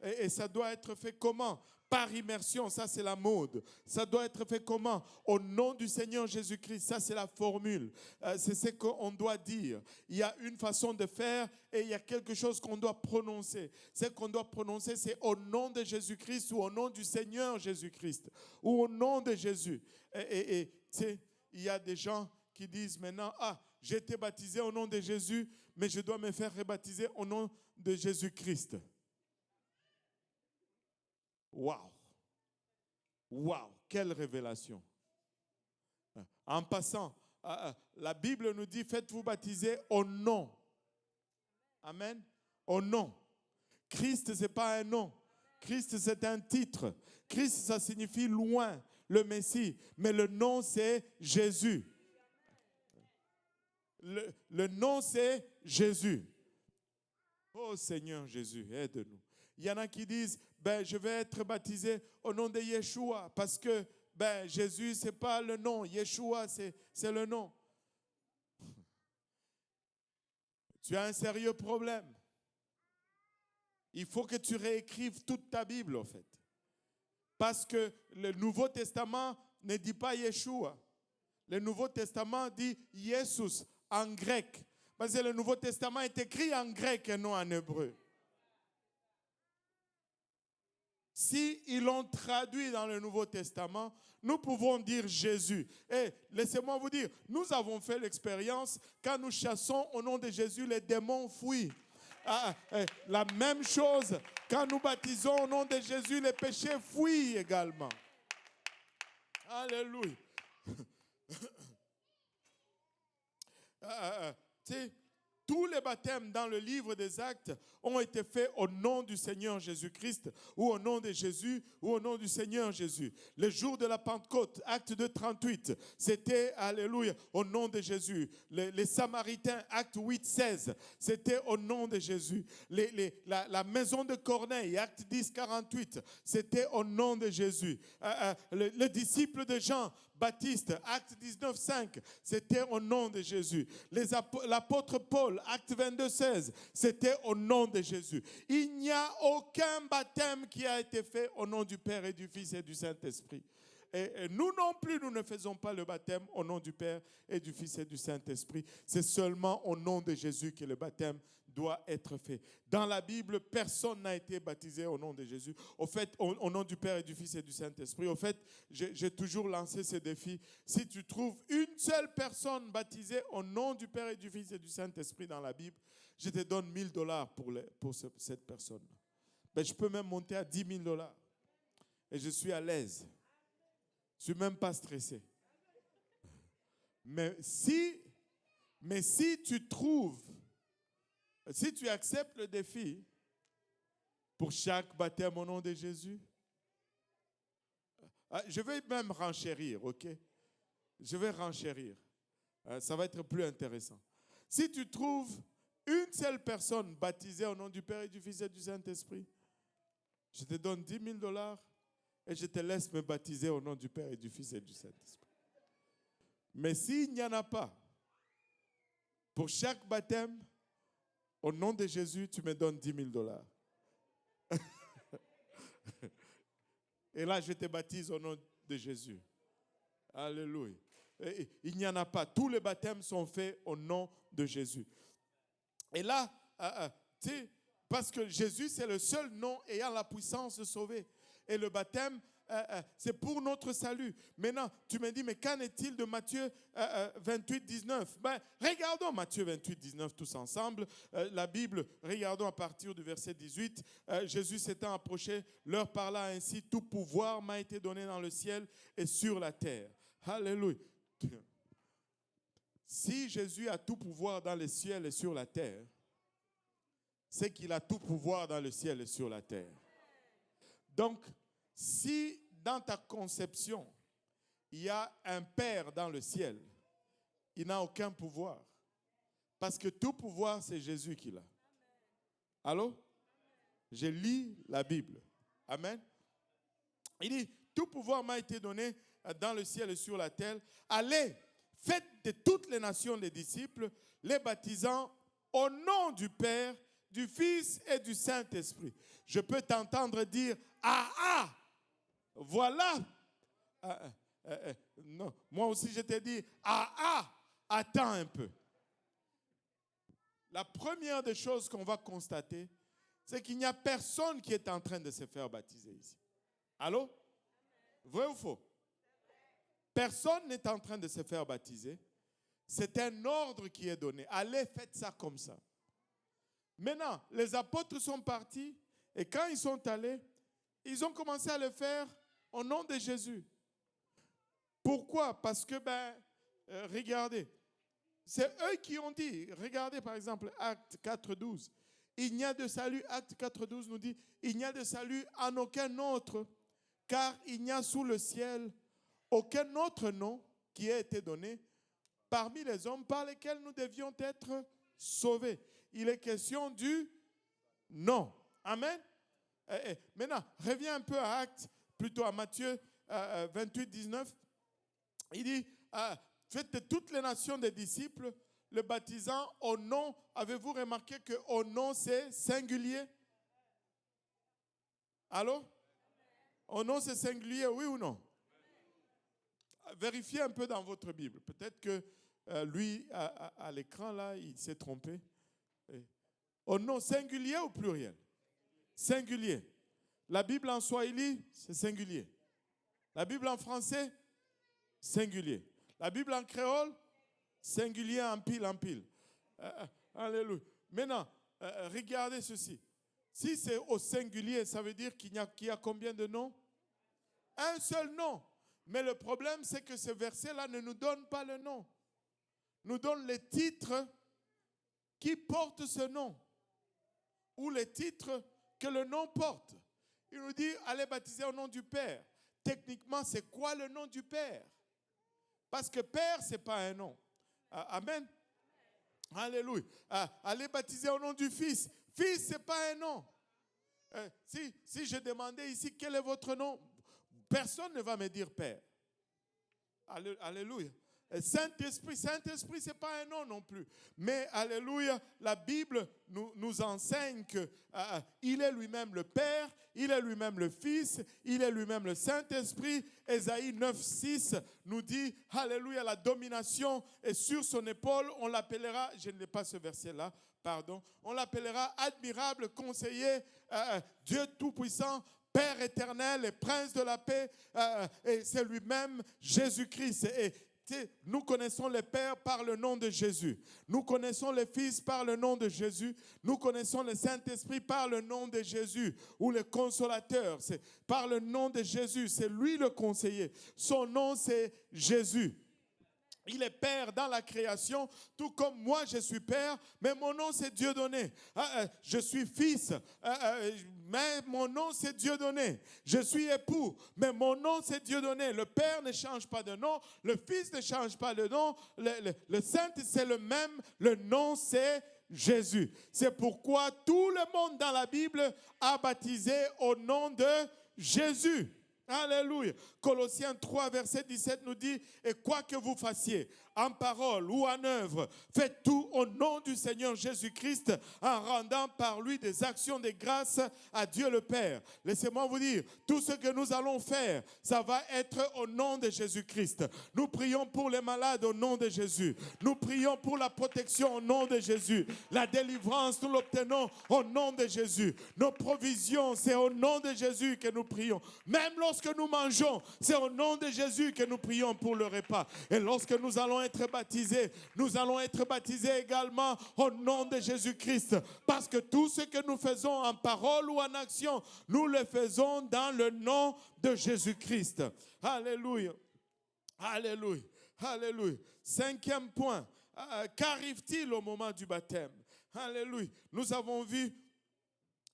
Et ça doit être fait comment? Par immersion, ça c'est la mode. Ça doit être fait comment? Au nom du Seigneur Jésus-Christ, ça c'est la formule. C'est ce qu'on doit dire. Il y a une façon de faire et il y a quelque chose qu'on doit prononcer. Ce qu'on doit prononcer, c'est au nom de Jésus-Christ ou au nom du Seigneur Jésus-Christ ou au nom de Jésus. Et tu sais, il y a des gens qui disent maintenant, j'ai été baptisé au nom de Jésus, mais je dois me faire rebaptiser au nom de Jésus-Christ. Waouh! Waouh! Quelle révélation! En passant, la Bible nous dit, faites-vous baptiser au nom. Amen. Au nom. Christ, ce n'est pas un nom. Christ, c'est un titre. Christ, ça signifie loin, le Messie. Mais le nom, c'est Jésus. Le nom, c'est Jésus. Oh Seigneur Jésus, aide-nous. Il y en a qui disent, je vais être baptisé au nom de Yeshua parce que Jésus, ce n'est pas le nom. Yeshua, c'est le nom. Tu as un sérieux problème. Il faut que tu réécrives toute ta Bible, en fait. Parce que le Nouveau Testament ne dit pas Yeshua. Le Nouveau Testament dit Jesus en grec. Parce que le Nouveau Testament est écrit en grec et non en hébreu. Si ils l'ont traduit dans le Nouveau Testament, nous pouvons dire Jésus. Et laissez-moi vous dire, nous avons fait l'expérience, quand nous chassons au nom de Jésus, les démons fuient. La même chose, quand nous baptisons au nom de Jésus, les péchés fuient également. Alléluia. Tous les baptêmes dans le livre des Actes ont été faits au nom du Seigneur Jésus-Christ ou au nom de Jésus ou au nom du Seigneur Jésus. Le jour de la Pentecôte, Acte 2, 38, c'était, alléluia, au nom de Jésus. Les Samaritains, Acte 8, 16, c'était au nom de Jésus. La maison de Corneille, Acte 10, 48, c'était au nom de Jésus. Le disciple de Jean, Baptiste, Acte 19, 5, c'était au nom de Jésus. L'apôtre Paul, Acte 22, 16, c'était au nom de Jésus. Il n'y a aucun baptême qui a été fait au nom du Père et du Fils et du Saint-Esprit. Et nous non plus, nous ne faisons pas le baptême au nom du Père et du Fils et du Saint-Esprit. C'est seulement au nom de Jésus que le baptême doit être fait. Dans la Bible, personne n'a été baptisé au nom de Jésus. Au fait, au nom du Père et du Fils et du Saint-Esprit. Au fait, j'ai toujours lancé ce défi. Si tu trouves une seule personne baptisée au nom du Père et du Fils et du Saint-Esprit dans la Bible, je te donne $1000 pour cette personne. Ben, je peux même monter à $10 000. Et je suis à l'aise. Je ne suis même pas stressé. Mais si tu trouves, si tu acceptes le défi, pour chaque baptême au nom de Jésus, je vais même renchérir, ok? Je vais renchérir. Ça va être plus intéressant. Si tu trouves une seule personne baptisée au nom du Père et du Fils et du Saint-Esprit, je te donne $10 000 et je te laisse me baptiser au nom du Père et du Fils et du Saint-Esprit. Mais s'il n'y en a pas, pour chaque baptême, au nom de Jésus, tu me donnes $10 000. Et là, je te baptise au nom de Jésus. Alléluia. Et il n'y en a pas. Tous les baptêmes sont faits au nom de Jésus. Et là, tu sais, parce que Jésus, c'est le seul nom ayant la puissance de sauver. Et le baptême, c'est pour notre salut. Maintenant, tu me dis, mais qu'en est-il de Matthieu 28, 19 ? Ben, regardons Matthieu 28, 19 tous ensemble. La Bible, regardons à partir du verset 18. Jésus s'étant approché, leur parla ainsi, tout pouvoir m'a été donné dans le ciel et sur la terre. Alléluia. Si Jésus a tout pouvoir dans le ciel et sur la terre, c'est qu'il a tout pouvoir dans le ciel et sur la terre. Donc, si dans ta conception, il y a un Père dans le ciel, il n'a aucun pouvoir. Parce que tout pouvoir, c'est Jésus qui l'a. Allô? Je lis la Bible. Amen. Il dit, tout pouvoir m'a été donné dans le ciel et sur la terre. Allez, faites de toutes les nations des disciples, les baptisant au nom du Père, du Fils et du Saint-Esprit. Je peux t'entendre dire, ah, voilà. Non, moi aussi je t'ai dit, attends un peu. La première des choses qu'on va constater, c'est qu'il n'y a personne qui est en train de se faire baptiser ici. Allô? Vrai ou faux? Personne n'est en train de se faire baptiser. C'est un ordre qui est donné. Allez, faites ça comme ça. Maintenant, les apôtres sont partis et quand ils sont allés, ils ont commencé à le faire au nom de Jésus. Pourquoi? Parce que, regardez, c'est eux qui ont dit, regardez par exemple Acte 4.12, il n'y a de salut, Acte 4.12 nous dit, il n'y a de salut en aucun autre, car il n'y a sous le ciel aucun autre nom qui ait été donné parmi les hommes par lesquels nous devions être sauvés. Il est question du nom. Amen. Maintenant, reviens un peu à Acte, plutôt à Matthieu 28, 19. Il dit, faites de toutes les nations des disciples, le baptisant au nom. Avez-vous remarqué que au nom c'est singulier? Allô? Au nom c'est singulier, oui ou non? Vérifiez un peu dans votre Bible. Peut-être que lui, à l'écran là, il s'est trompé. Au nom singulier ou pluriel? Singulier. La Bible en swahili, c'est singulier. La Bible en français, singulier. La Bible en créole, singulier en pile. Alléluia. Maintenant, regardez ceci. Si c'est au singulier, ça veut dire qu'il y a combien de noms? Un seul nom. Mais le problème, c'est que ce verset-là ne nous donne pas le nom. Nous donne les titres qui portent ce nom. Ou les titres que le nom porte. Il nous dit, allez baptiser au nom du Père. Techniquement, c'est quoi le nom du Père? Parce que Père, ce n'est pas un nom. Amen. Alléluia. Allez baptiser au nom du Fils. Fils, ce n'est pas un nom. Si je demandais ici, quel est votre nom? Personne ne va me dire Père. Alléluia. Saint-Esprit, Saint-Esprit, ce n'est pas un nom non plus. Mais, alléluia, la Bible nous enseigne qu'il est lui-même le Père, il est lui-même le Fils, il est lui-même le Saint-Esprit. Ésaïe 9.6 nous dit, alléluia, la domination est sur son épaule. On l'appellera, je ne l'ai pas ce verset-là, pardon, on l'appellera admirable conseiller, Dieu tout-puissant, Père éternel et prince de la paix, et c'est lui-même Jésus-Christ. Et nous connaissons les pères par le nom de Jésus. Nous connaissons les fils par le nom de Jésus. Nous connaissons le Saint-Esprit par le nom de Jésus. Ou le consolateur, c'est par le nom de Jésus. C'est lui le conseiller. Son nom, c'est Jésus. Il est Père dans la création, tout comme moi je suis Père, mais mon nom c'est Dieudonné. Je suis fils, mais mon nom c'est Dieudonné. Je suis époux, mais mon nom c'est Dieudonné. Le Père ne change pas de nom, le Fils ne change pas de nom, le Saint c'est le même, le nom c'est Jésus. C'est pourquoi tout le monde dans la Bible a baptisé au nom de Jésus. Alléluia. Colossiens 3, verset 17 nous dit, et quoi que vous fassiez, en parole ou en œuvre, faites tout au nom du Seigneur Jésus-Christ, en rendant par lui des actions de grâce à Dieu le Père. Laissez-moi vous dire, tout ce que nous allons faire, ça va être au nom de Jésus-Christ. Nous prions pour les malades au nom de Jésus. Nous prions pour la protection au nom de Jésus. La délivrance, nous l'obtenons au nom de Jésus. Nos provisions, c'est au nom de Jésus que nous prions. Même lorsque nous mangeons, c'est au nom de Jésus que nous prions pour le repas. Et lorsque nous allons être baptisés également au nom de Jésus-Christ. Parce que tout ce que nous faisons en parole ou en action, nous le faisons dans le nom de Jésus-Christ. Alléluia. Alléluia. Alléluia. Cinquième point. Qu'arrive-t-il au moment du baptême? Alléluia. Nous avons vu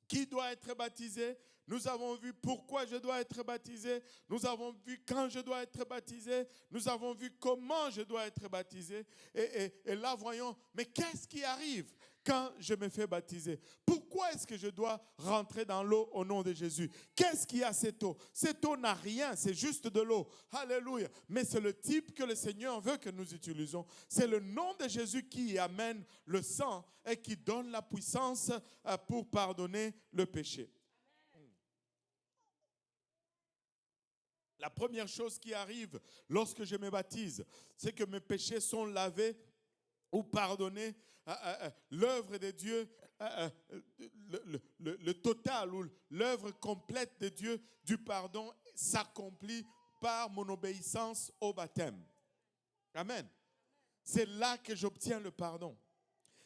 qui doit être baptisé. Nous avons vu pourquoi je dois être baptisé. Nous avons vu quand je dois être baptisé. Nous avons vu comment je dois être baptisé. Et là, voyons, mais qu'est-ce qui arrive quand je me fais baptiser? Pourquoi est-ce que je dois rentrer dans l'eau au nom de Jésus? Qu'est-ce qu'il y a cette eau? Cette eau n'a rien, c'est juste de l'eau. Alléluia. Mais c'est le type que le Seigneur veut que nous utilisons. C'est le nom de Jésus qui amène le sang et qui donne la puissance pour pardonner le péché. La première chose qui arrive lorsque je me baptise, c'est que mes péchés sont lavés ou pardonnés. L'œuvre de Dieu, le total ou l'œuvre complète de Dieu du pardon s'accomplit par mon obéissance au baptême. Amen. C'est là que j'obtiens le pardon.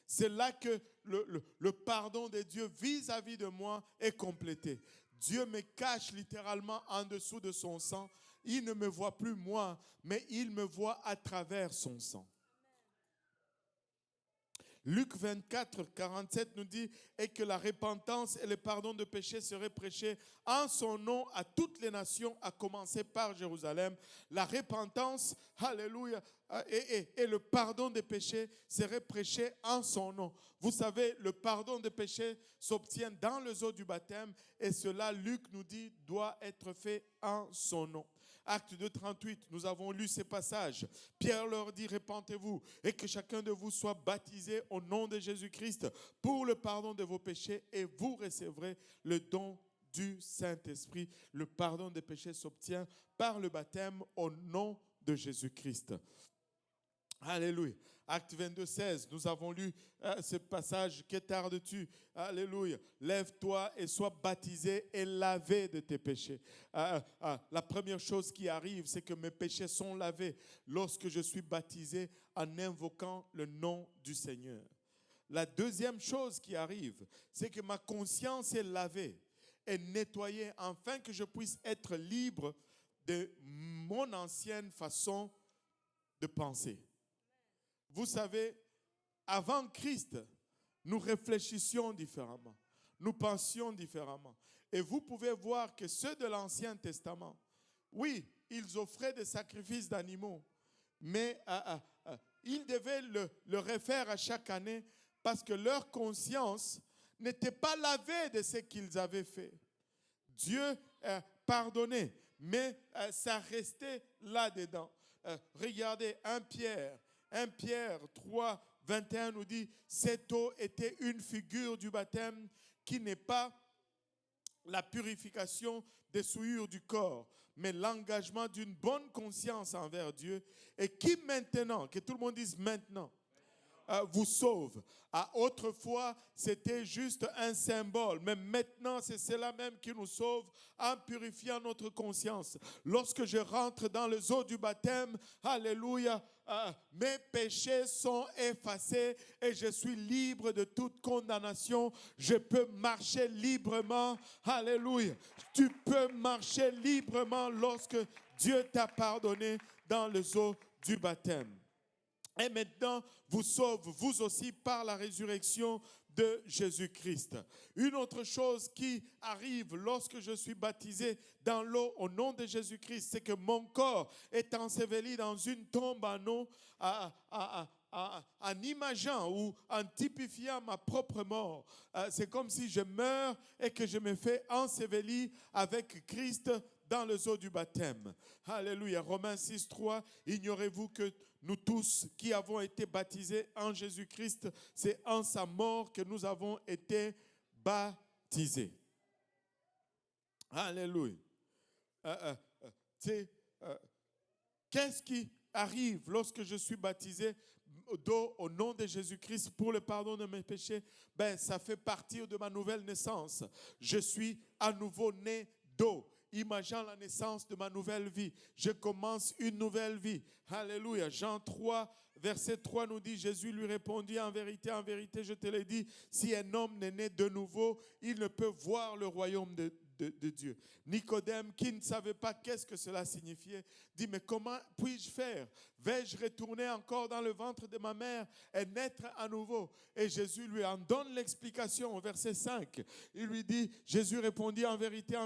C'est là que le pardon de Dieu vis-à-vis de moi est complété. Dieu me cache littéralement en dessous de son sang. Il ne me voit plus moi, mais il me voit à travers son sang. Luc 24, 47 nous dit « Et que la repentance et le pardon de péché seraient prêchés en son nom à toutes les nations, à commencer par Jérusalem. » La repentance, alléluia, et le pardon des péchés seraient prêchés en son nom. Vous savez, le pardon des péchés s'obtient dans les eaux du baptême et cela, Luc nous dit, doit être fait en son nom. Acte 2, 38, nous avons lu ces passages. Pierre leur dit, repentez-vous et que chacun de vous soit baptisé au nom de Jésus-Christ pour le pardon de vos péchés et vous recevrez le don du Saint-Esprit. Le pardon des péchés s'obtient par le baptême au nom de Jésus-Christ. Alléluia. Acte 22, 16, nous avons lu ce passage. Que tardes-tu? Alléluia. Lève-toi et sois baptisé et lavé de tes péchés. La première chose qui arrive, c'est que mes péchés sont lavés lorsque je suis baptisé en invoquant le nom du Seigneur. La deuxième chose qui arrive, c'est que ma conscience est lavée et nettoyée afin que je puisse être libre de mon ancienne façon de penser. Vous savez, avant Christ, nous réfléchissions différemment. Nous pensions différemment. Et vous pouvez voir que ceux de l'Ancien Testament, oui, ils offraient des sacrifices d'animaux, mais ils devaient le refaire à chaque année parce que leur conscience n'était pas lavée de ce qu'ils avaient fait. Dieu pardonnait, mais ça restait là-dedans. Regardez, 1 Pierre 3, 21 nous dit « Cette eau était une figure du baptême qui n'est pas la purification des souillures du corps, mais l'engagement d'une bonne conscience envers Dieu et qui maintenant, que tout le monde dise maintenant, vous sauve. Autrefois, c'était juste un symbole, mais maintenant, c'est cela même qui nous sauve en purifiant notre conscience. Lorsque je rentre dans les eaux du baptême, alléluia, mes péchés sont effacés et je suis libre de toute condamnation. Je peux marcher librement, alléluia. Tu peux marcher librement lorsque Dieu t'a pardonné dans les eaux du baptême. Et maintenant, vous sauve, vous aussi, par la résurrection de Jésus-Christ. Une autre chose qui arrive lorsque je suis baptisé dans l'eau au nom de Jésus-Christ, c'est que mon corps est enseveli dans une tombe en imaginant ou en typifiant ma propre mort. C'est comme si je meurs et que je me fais ensevelir avec Christ dans les eaux du baptême. Alléluia. Romains 6, 3. Ignorez-vous que nous tous qui avons été baptisés en Jésus-Christ, c'est en sa mort que nous avons été baptisés. Alléluia. Qu'est-ce qui arrive lorsque je suis baptisé d'eau au nom de Jésus-Christ pour le pardon de mes péchés? Ça fait partie de ma nouvelle naissance. Je suis à nouveau né d'eau. Imaginant la naissance de ma nouvelle vie. Je commence une nouvelle vie. Alléluia. Jean 3, verset 3 nous dit, Jésus lui répondit, en vérité, je te l'ai dit, si un homme n'est né de nouveau, il ne peut voir le royaume de Dieu. Nicodème, qui ne savait pas qu'est-ce que cela signifiait, dit, mais comment puis-je faire? Vais-je retourner encore dans le ventre de ma mère et naître à nouveau? Et Jésus lui en donne l'explication au verset 5. Il lui dit, Jésus répondit, en vérité,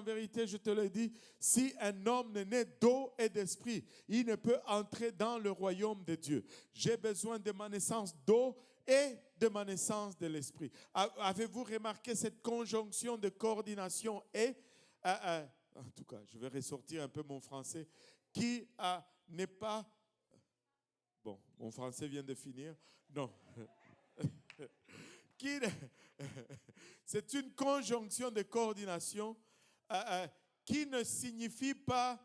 je te le dis, si un homme n'est né d'eau et d'esprit, il ne peut entrer dans le royaume de Dieu. J'ai besoin de ma naissance d'eau et de ma naissance de l'esprit. Avez-vous remarqué cette conjonction de coordination et, en tout cas, je vais ressortir un peu mon français, qui n'est pas, bon, mon français vient de finir, non, c'est une conjonction de coordination qui ne signifie pas,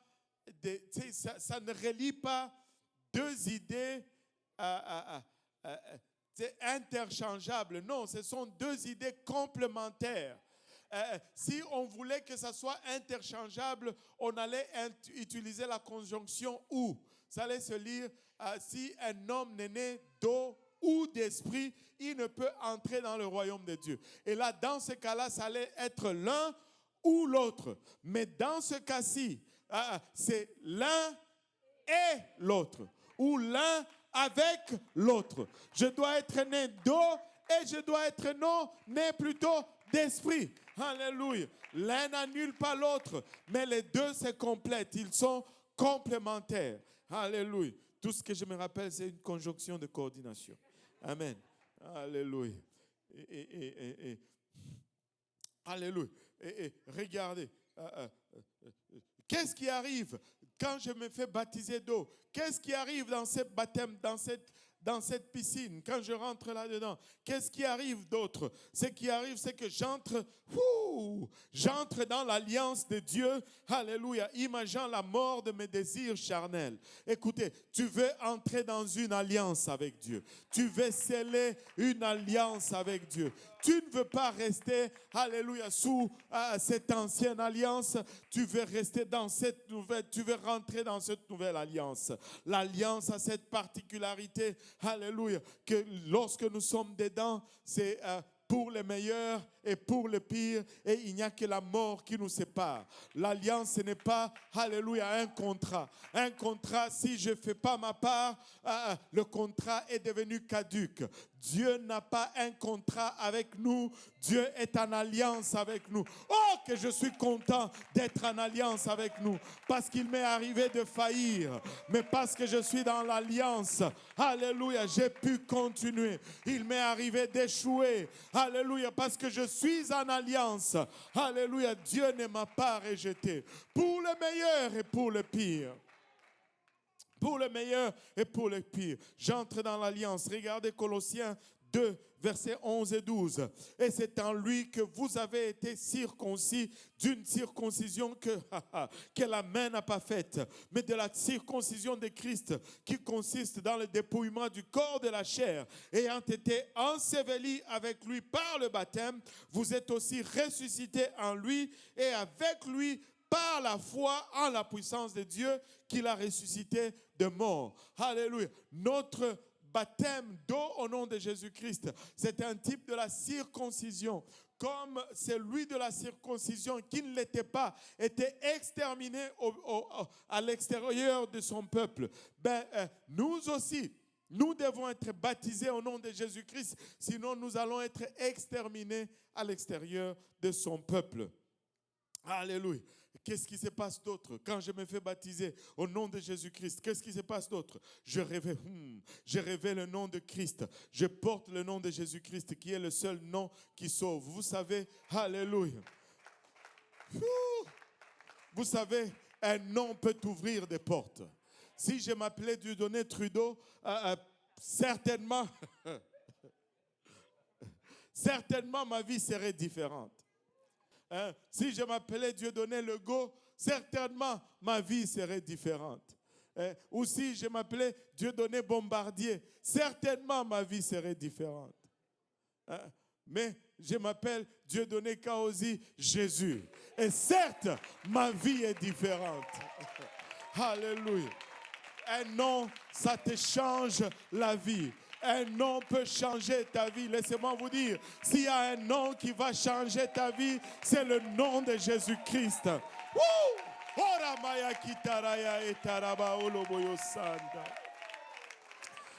ça ne relie pas deux idées interchangeables. Non, ce sont deux idées complémentaires. Si on voulait que ça soit interchangeable, on allait utiliser la conjonction « ou ». Ça allait se lire si un homme n'est né d'eau ou d'esprit, il ne peut entrer dans le royaume de Dieu. Et là, dans ce cas-là, ça allait être l'un ou l'autre. Mais dans ce cas-ci, c'est l'un et l'autre, ou l'un avec l'autre. Je dois être né d'eau et je dois être né plutôt d'esprit. Alléluia. L'un n'annule pas l'autre, mais les deux se complètent. Ils sont complémentaires. Alléluia. Tout ce que je me rappelle, c'est une conjonction de coordination. Amen. Alléluia. Alléluia. Regardez. Qu'est-ce qui arrive quand je me fais baptiser d'eau? Qu'est-ce qui arrive dans ce baptême, dans cette piscine, quand je rentre là-dedans? Qu'est-ce qui arrive d'autre? Ce qui arrive, c'est que j'entre dans l'alliance de Dieu. Alléluia. Imaginant la mort de mes désirs charnels. Écoutez, tu veux entrer dans une alliance avec Dieu. Tu veux sceller une alliance avec Dieu. Tu ne veux pas rester, alléluia, sous cette ancienne alliance. Tu veux rester dans cette nouvelle, tu veux rentrer dans cette nouvelle alliance. L'alliance a cette particularité, alléluia, que lorsque nous sommes dedans, c'est pour le meilleur et pour le pire, et il n'y a que la mort qui nous sépare. L'alliance, ce n'est pas, alléluia, un contrat. Un contrat, si je ne fais pas ma part, le contrat est devenu caduc. Dieu n'a pas un contrat avec nous. Dieu est en alliance avec nous. Oh, que je suis content d'être en alliance avec nous. Parce qu'il m'est arrivé de faillir. Mais parce que je suis dans l'alliance, alléluia, j'ai pu continuer. Il m'est arrivé d'échouer. Alléluia, parce que je suis en alliance. Alléluia, Dieu ne m'a pas rejeté. Pour le meilleur et pour le pire. Pour le meilleur et pour le pire. J'entre dans l'alliance. Regardez Colossiens 2, versets 11 et 12. Et c'est en lui que vous avez été circoncis d'une circoncision que la main n'a pas faite, mais de la circoncision de Christ qui consiste dans le dépouillement du corps de la chair. Ayant été ensevelis avec lui par le baptême, vous êtes aussi ressuscités en lui et avec lui par la foi en la puissance de Dieu qui l'a ressuscité de mort. Alléluia. Notre baptême d'eau au nom de Jésus-Christ, c'est un type de la circoncision. Comme celui de la circoncision qui ne l'était pas était exterminé à l'extérieur de son peuple, nous aussi, nous devons être baptisés au nom de Jésus-Christ, sinon nous allons être exterminés à l'extérieur de son peuple. Alléluia. Qu'est-ce qui se passe d'autre quand je me fais baptiser au nom de Jésus-Christ? Qu'est-ce qui se passe d'autre? Je rêvais le nom de Christ. Je porte le nom de Jésus-Christ qui est le seul nom qui sauve. Vous savez, alléluia. Vous savez, un nom peut ouvrir des portes. Si je m'appelais Dieudonné Trudeau, certainement ma vie serait différente. Si je m'appelais Dieudonné Legault, certainement ma vie serait différente. Ou si je m'appelais Dieudonné Bombardier, certainement ma vie serait différente. Mais je m'appelle Dieudonné Kaosi Jésus. Et certes, ma vie est différente. Alléluia. Un nom, ça te change la vie. Un nom peut changer ta vie. Laissez-moi vous dire, s'il y a un nom qui va changer ta vie, c'est le nom de Jésus-Christ.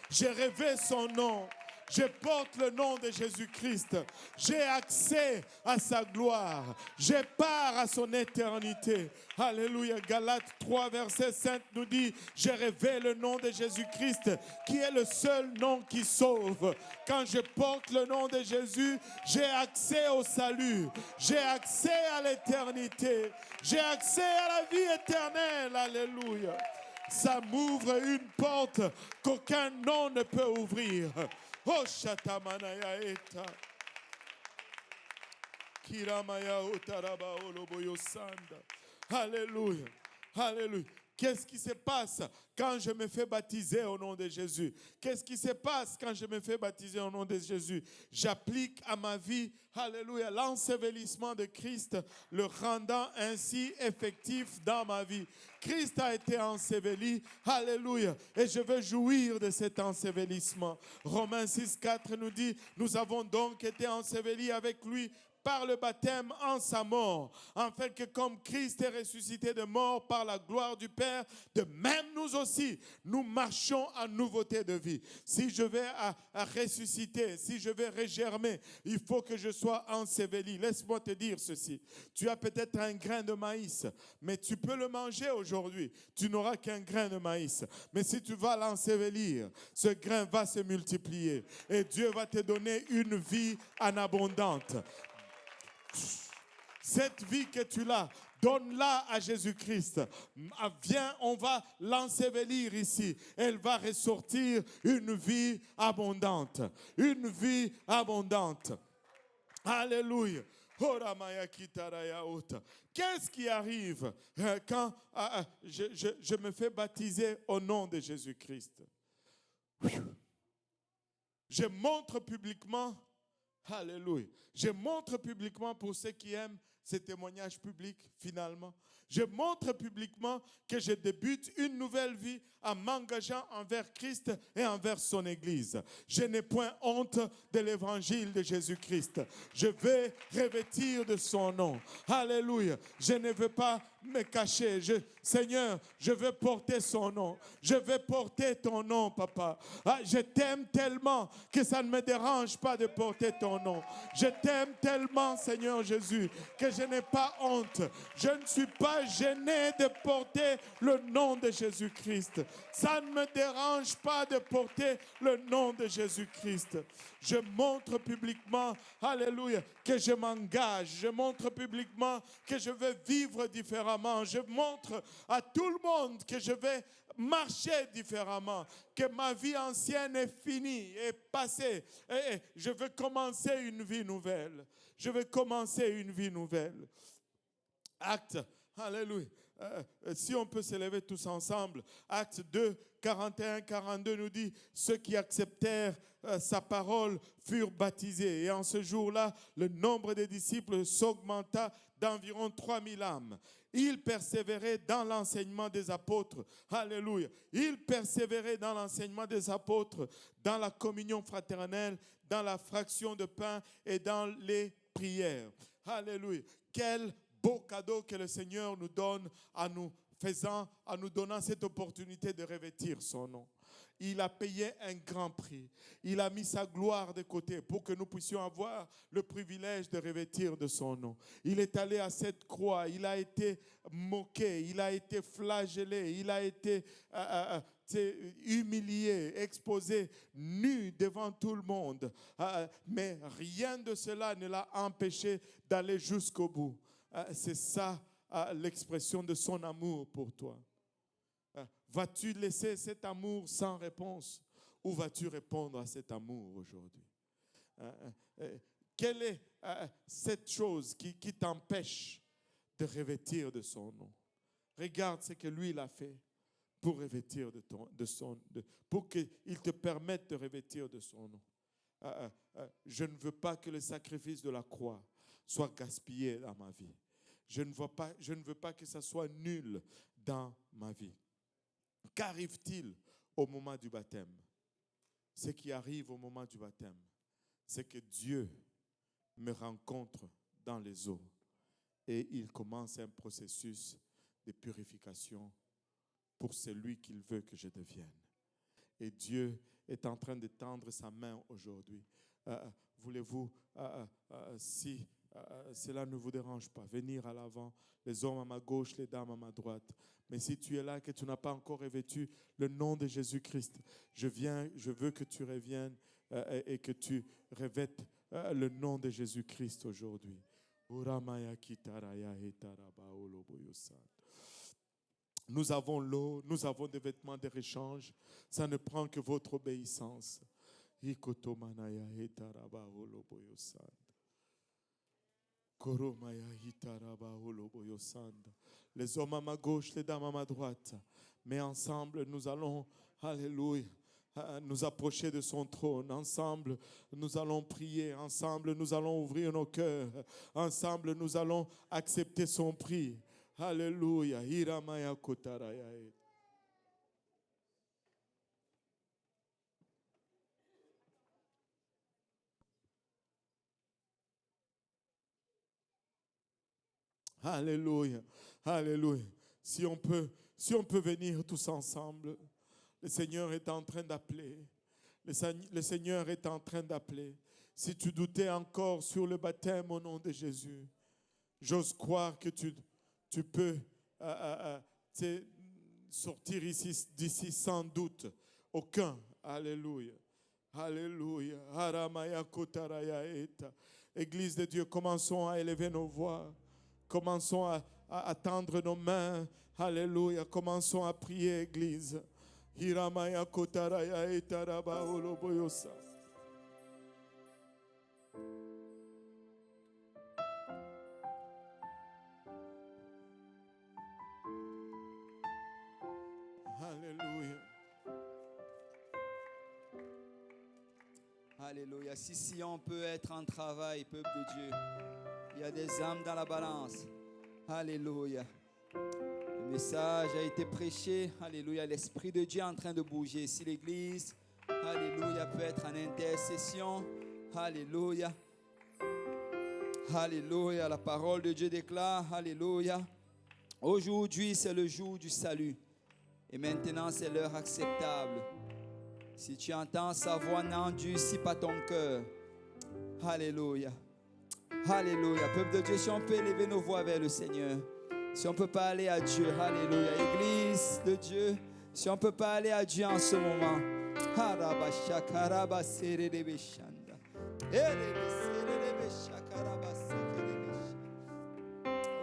J'ai rêvé son nom. Je porte le nom de Jésus-Christ. J'ai accès à sa gloire. J'ai part à son éternité. Alléluia. Galates 3, verset 5 nous dit, j'ai rêvé le nom de Jésus-Christ, qui est le seul nom qui sauve. Quand je porte le nom de Jésus, j'ai accès au salut. J'ai accès à l'éternité. J'ai accès à la vie éternelle. Alléluia. Ça m'ouvre une porte qu'aucun nom ne peut ouvrir. Oh, Shatamanaya Eta. Kiramaya Utaraba Oloboyo Sanda. Alléluia. Alléluia. Qu'est-ce qui se passe quand je me fais baptiser au nom de Jésus? Qu'est-ce qui se passe quand je me fais baptiser au nom de Jésus? J'applique à ma vie, alléluia, l'ensevelissement de Christ, le rendant ainsi effectif dans ma vie. Christ a été enseveli, alléluia, et je veux jouir de cet ensevelissement. Romains 6, 4 nous dit, nous avons donc été ensevelis avec lui par le baptême en sa mort, afin que comme Christ est ressuscité de mort par la gloire du Père, de même nous aussi, nous marchons en nouveauté de vie. Si je vais à ressusciter, si je vais régermer, il faut que je sois enseveli. Laisse-moi te dire ceci. Tu as peut-être un grain de maïs, mais tu peux le manger aujourd'hui. Tu n'auras qu'un grain de maïs. Mais si tu vas l'ensevelir, ce grain va se multiplier et Dieu va te donner une vie en abondante. Cette vie que tu as, donne-la à Jésus-Christ. Viens, on va l'ensevelir ici. Elle va ressortir une vie abondante. Une vie abondante. Alléluia. Qu'est-ce qui arrive quand je me fais baptiser au nom de Jésus-Christ? Je montre publiquement. Alléluia. Je montre publiquement pour ceux qui aiment ces témoignages publics finalement. Je montre publiquement que je débute une nouvelle vie en m'engageant envers Christ et envers son Église. Je n'ai point honte de l'évangile de Jésus-Christ. Je vais revêtir de son nom. Alléluia. Je ne veux pas me cacher. Seigneur, je veux porter son nom. Je veux porter ton nom, papa. Je t'aime tellement que ça ne me dérange pas de porter ton nom. Je t'aime tellement, Seigneur Jésus, que je n'ai pas honte. Je ne suis pas gêné de porter le nom de Jésus-Christ. Ça ne me dérange pas de porter le nom de Jésus-Christ. Je montre publiquement, alléluia, que je m'engage. Je montre publiquement que je veux vivre différemment. Je montre à tout le monde que je vais marcher différemment, que ma vie ancienne est finie, est passée. Et je veux commencer une vie nouvelle. Je veux commencer une vie nouvelle. Acte, alléluia. Si on peut s'élever tous ensemble, Acte 2, 41, 42 nous dit, ceux qui acceptèrent sa parole furent baptisés. Et en ce jour-là, le nombre des disciples s'augmenta d'environ 3000 âmes. Ils persévéraient dans l'enseignement des apôtres. Alléluia. Ils persévéraient dans l'enseignement des apôtres, dans la communion fraternelle, dans la fraction de pain et dans les prières. Alléluia. Quel beau cadeau que le Seigneur nous donne en nous donnant cette opportunité de revêtir son nom. Il a payé un grand prix. Il a mis sa gloire de côté pour que nous puissions avoir le privilège de revêtir de son nom. Il est allé à cette croix. Il a été moqué. Il a été flagellé. Il a été humilié, exposé, nu devant tout le monde. Mais rien de cela ne l'a empêché d'aller jusqu'au bout. C'est ça l'expression de son amour pour toi. Vas-tu laisser cet amour sans réponse ou vas-tu répondre à cet amour aujourd'hui? Quelle est cette chose qui t'empêche de revêtir de son nom? Regarde ce que lui il a fait pour revêtir pour qu'il te permette de revêtir de son nom. Je ne veux pas que le sacrifice de la croix soit gaspillé dans ma vie. Je ne veux pas que ça soit nul dans ma vie. Qu'arrive-t-il au moment du baptême? Ce qui arrive au moment du baptême, c'est que Dieu me rencontre dans les eaux et il commence un processus de purification pour celui qu'il veut que je devienne. Et Dieu est en train de tendre sa main aujourd'hui. Voulez-vous, si cela ne vous dérange pas, venir à l'avant, les hommes à ma gauche, les dames à ma droite. Mais si tu es là, que tu n'as pas encore revêtu le nom de Jésus-Christ, je veux que tu reviennes et que tu revêtes le nom de Jésus-Christ aujourd'hui. Nous avons l'eau, nous avons des vêtements de rechange. Ça ne prend que votre obéissance. Les hommes à ma gauche, les dames à ma droite. Mais ensemble, nous allons, alléluia, nous approcher de son trône. Ensemble, nous allons prier. Ensemble, nous allons ouvrir nos cœurs. Ensemble, nous allons accepter son prix. Alléluia. Hiramaya kotaraya. Alléluia. Alléluia. Si on peut venir tous ensemble. Le Seigneur est en train d'appeler. Le Seigneur est en train d'appeler. Si tu doutais encore sur le baptême au nom de Jésus, j'ose croire que tu peux sortir d'ici sans doute. Aucun. Alléluia. Alléluia. Église de Dieu, commençons à élever nos voix. Commençons à tendre nos mains. Alléluia. Commençons à prier, Église. Hiramaya kotaraya etaraba oloboyosa. Alléluia.
Alléluia. Si on peut être en travail, peuple de Dieu. Il y a des âmes dans la balance. Alléluia. Le message a été prêché. Alléluia. L'Esprit de Dieu est en train de bouger. Si l'Église, alléluia, peut être en intercession. Alléluia. Alléluia. La parole de Dieu déclare. Alléluia. Aujourd'hui, c'est le jour du salut. Et maintenant, c'est l'heure acceptable. Si tu entends sa voix, n'endurcis pas ton cœur. Alléluia. Alléluia. Peuple de Dieu, si on peut élever nos voix vers le Seigneur. Si on peut parler à Dieu. Alléluia. Église de Dieu, si on peut parler à Dieu en ce moment.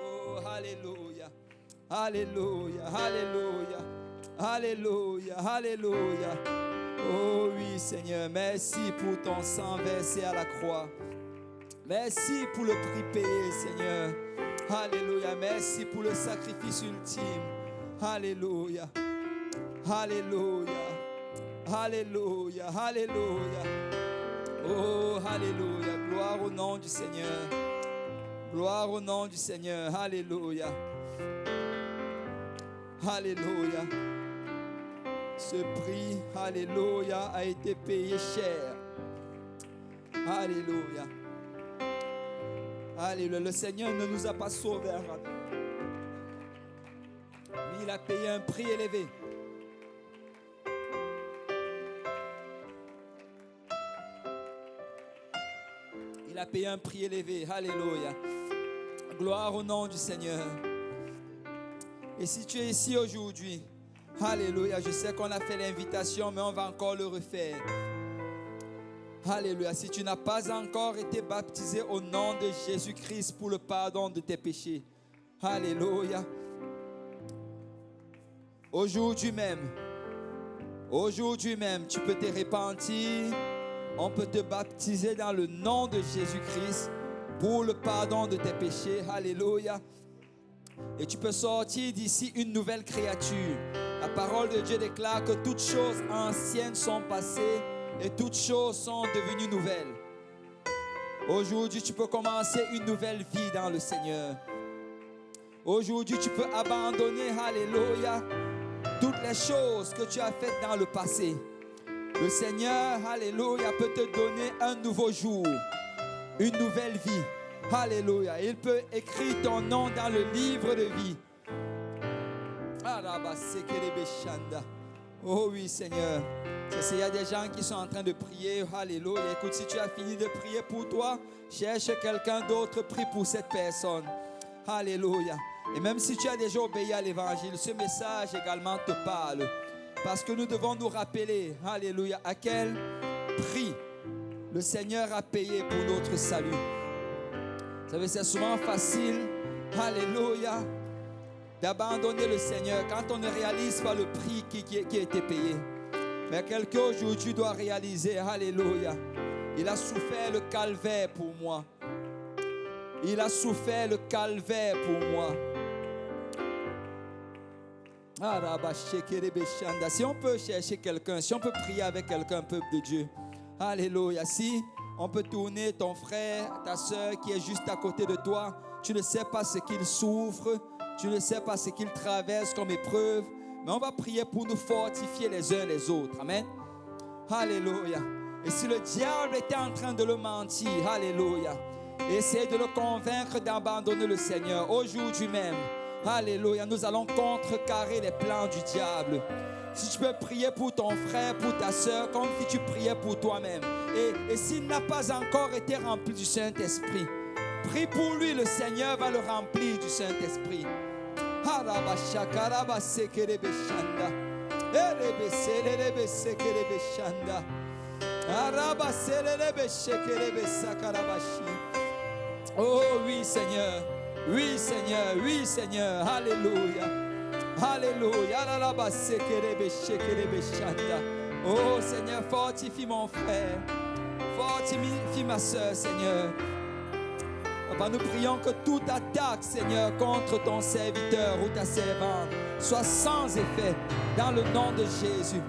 Oh, alléluia. Alléluia. Alléluia. Alléluia, alléluia. Oh oui, Seigneur, merci pour ton sang versé à la croix. Merci pour le prix payé, Seigneur. Alléluia, merci pour le sacrifice ultime. Alléluia, alléluia, alléluia, alléluia. Oh, alléluia, gloire au nom du Seigneur. Gloire au nom du Seigneur, alléluia. Alléluia. Ce prix, alléluia, a été payé cher. Alléluia. Alléluia. Le Seigneur ne nous a pas sauvés en rapide. Mais il a payé un prix élevé. Il a payé un prix élevé. Alléluia. Gloire au nom du Seigneur. Et si tu es ici aujourd'hui, alléluia, je sais qu'on a fait l'invitation, mais on va encore le refaire. Alléluia, si tu n'as pas encore été baptisé au nom de Jésus-Christ pour le pardon de tes péchés, alléluia. Aujourd'hui même, tu peux te repentir. On peut te baptiser dans le nom de Jésus-Christ pour le pardon de tes péchés. Alléluia. Et tu peux sortir d'ici une nouvelle créature. La parole de Dieu déclare que toutes choses anciennes sont passées et toutes choses sont devenues nouvelles. Aujourd'hui, tu peux commencer une nouvelle vie dans le Seigneur. Aujourd'hui, tu peux abandonner, alléluia, toutes les choses que tu as faites dans le passé. Le Seigneur, alléluia, peut te donner un nouveau jour, une nouvelle vie. Alléluia. Il peut écrire ton nom dans le livre de vie. Oh oui, Seigneur. Il y a des gens qui sont en train de prier. Alléluia. Écoute, si tu as fini de prier pour toi, cherche quelqu'un d'autre, prie pour cette personne. Alléluia. Et même si tu as déjà obéi à l'évangile, ce message également te parle. Parce que nous devons nous rappeler, alléluia, à quel prix le Seigneur a payé pour notre salut. Vous savez, c'est souvent facile, alléluia, d'abandonner le Seigneur quand on ne réalise pas le prix qui a été payé. Mais quelqu'un aujourd'hui doit réaliser, alléluia, il a souffert le calvaire pour moi. Il a souffert le calvaire pour moi. Si on peut chercher quelqu'un, si on peut prier avec quelqu'un, peuple de Dieu, alléluia. Si on peut tourner ton frère, ta soeur qui est juste à côté de toi, tu ne sais pas ce qu'il souffre, tu ne sais pas ce qu'il traverse comme épreuve, mais on va prier pour nous fortifier les uns les autres. Amen. Alléluia. Et si le diable était en train de le mentir, alléluia, essayez de le convaincre d'abandonner le Seigneur aujourd'hui même. Alléluia, nous allons contrecarrer les plans du diable. Si tu peux prier pour ton frère, pour ta soeur, comme si tu priais pour toi-même. Et s'il n'a pas encore été rempli du Saint-Esprit, prie pour lui, le Seigneur va le remplir du Saint-Esprit. Oh oui, Seigneur. Oui, Seigneur, oui, Seigneur, alléluia, alléluia, oh Seigneur, fortifie mon frère, fortifie ma soeur, Seigneur. Papa, nous prions que toute attaque, Seigneur, contre ton serviteur ou ta servante soit sans effet dans le nom de Jésus.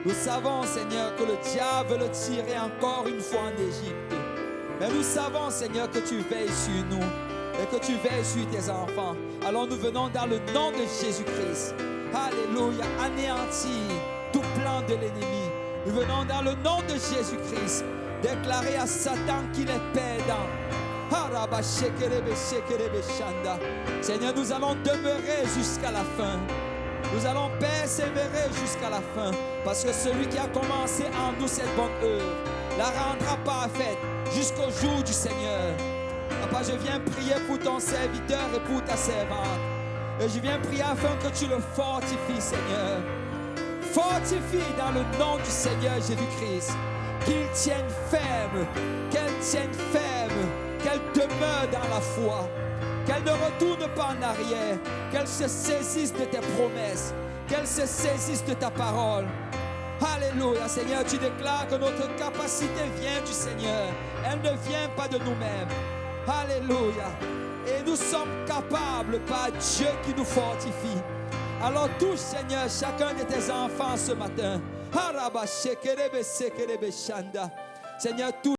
Nous savons, Seigneur, que le diable veut le tirer encore une fois en Égypte, mais nous savons, Seigneur, que tu veilles sur nous et que tu veilles sur tes enfants. Alors nous venons dans le nom de Jésus-Christ. Alléluia, anéantir tout plan de l'ennemi. Nous venons dans le nom de Jésus-Christ déclarer à Satan qu'il est perdant. Seigneur, nous allons demeurer jusqu'à la fin. Nous allons persévérer jusqu'à la fin. Parce que celui qui a commencé en nous cette bonne œuvre la rendra parfaite jusqu'au jour du Seigneur. Papa, je viens prier pour ton serviteur et pour ta servante. Et je viens prier afin que tu le fortifies, Seigneur. Fortifie dans le nom du Seigneur Jésus-Christ. Qu'il tienne ferme, qu'elle tienne ferme, qu'elle demeure dans la foi. qu'elle ne retourne pas en arrière, qu'elle se saisisse de tes promesses, qu'elle se saisisse de ta parole. Alléluia, Seigneur, tu déclares que notre capacité vient du Seigneur. Elle ne vient pas de nous-mêmes. Alléluia. Et nous sommes capables par Dieu qui nous fortifie. Alors touche, Seigneur, chacun de tes enfants ce matin. Seigneur, touche.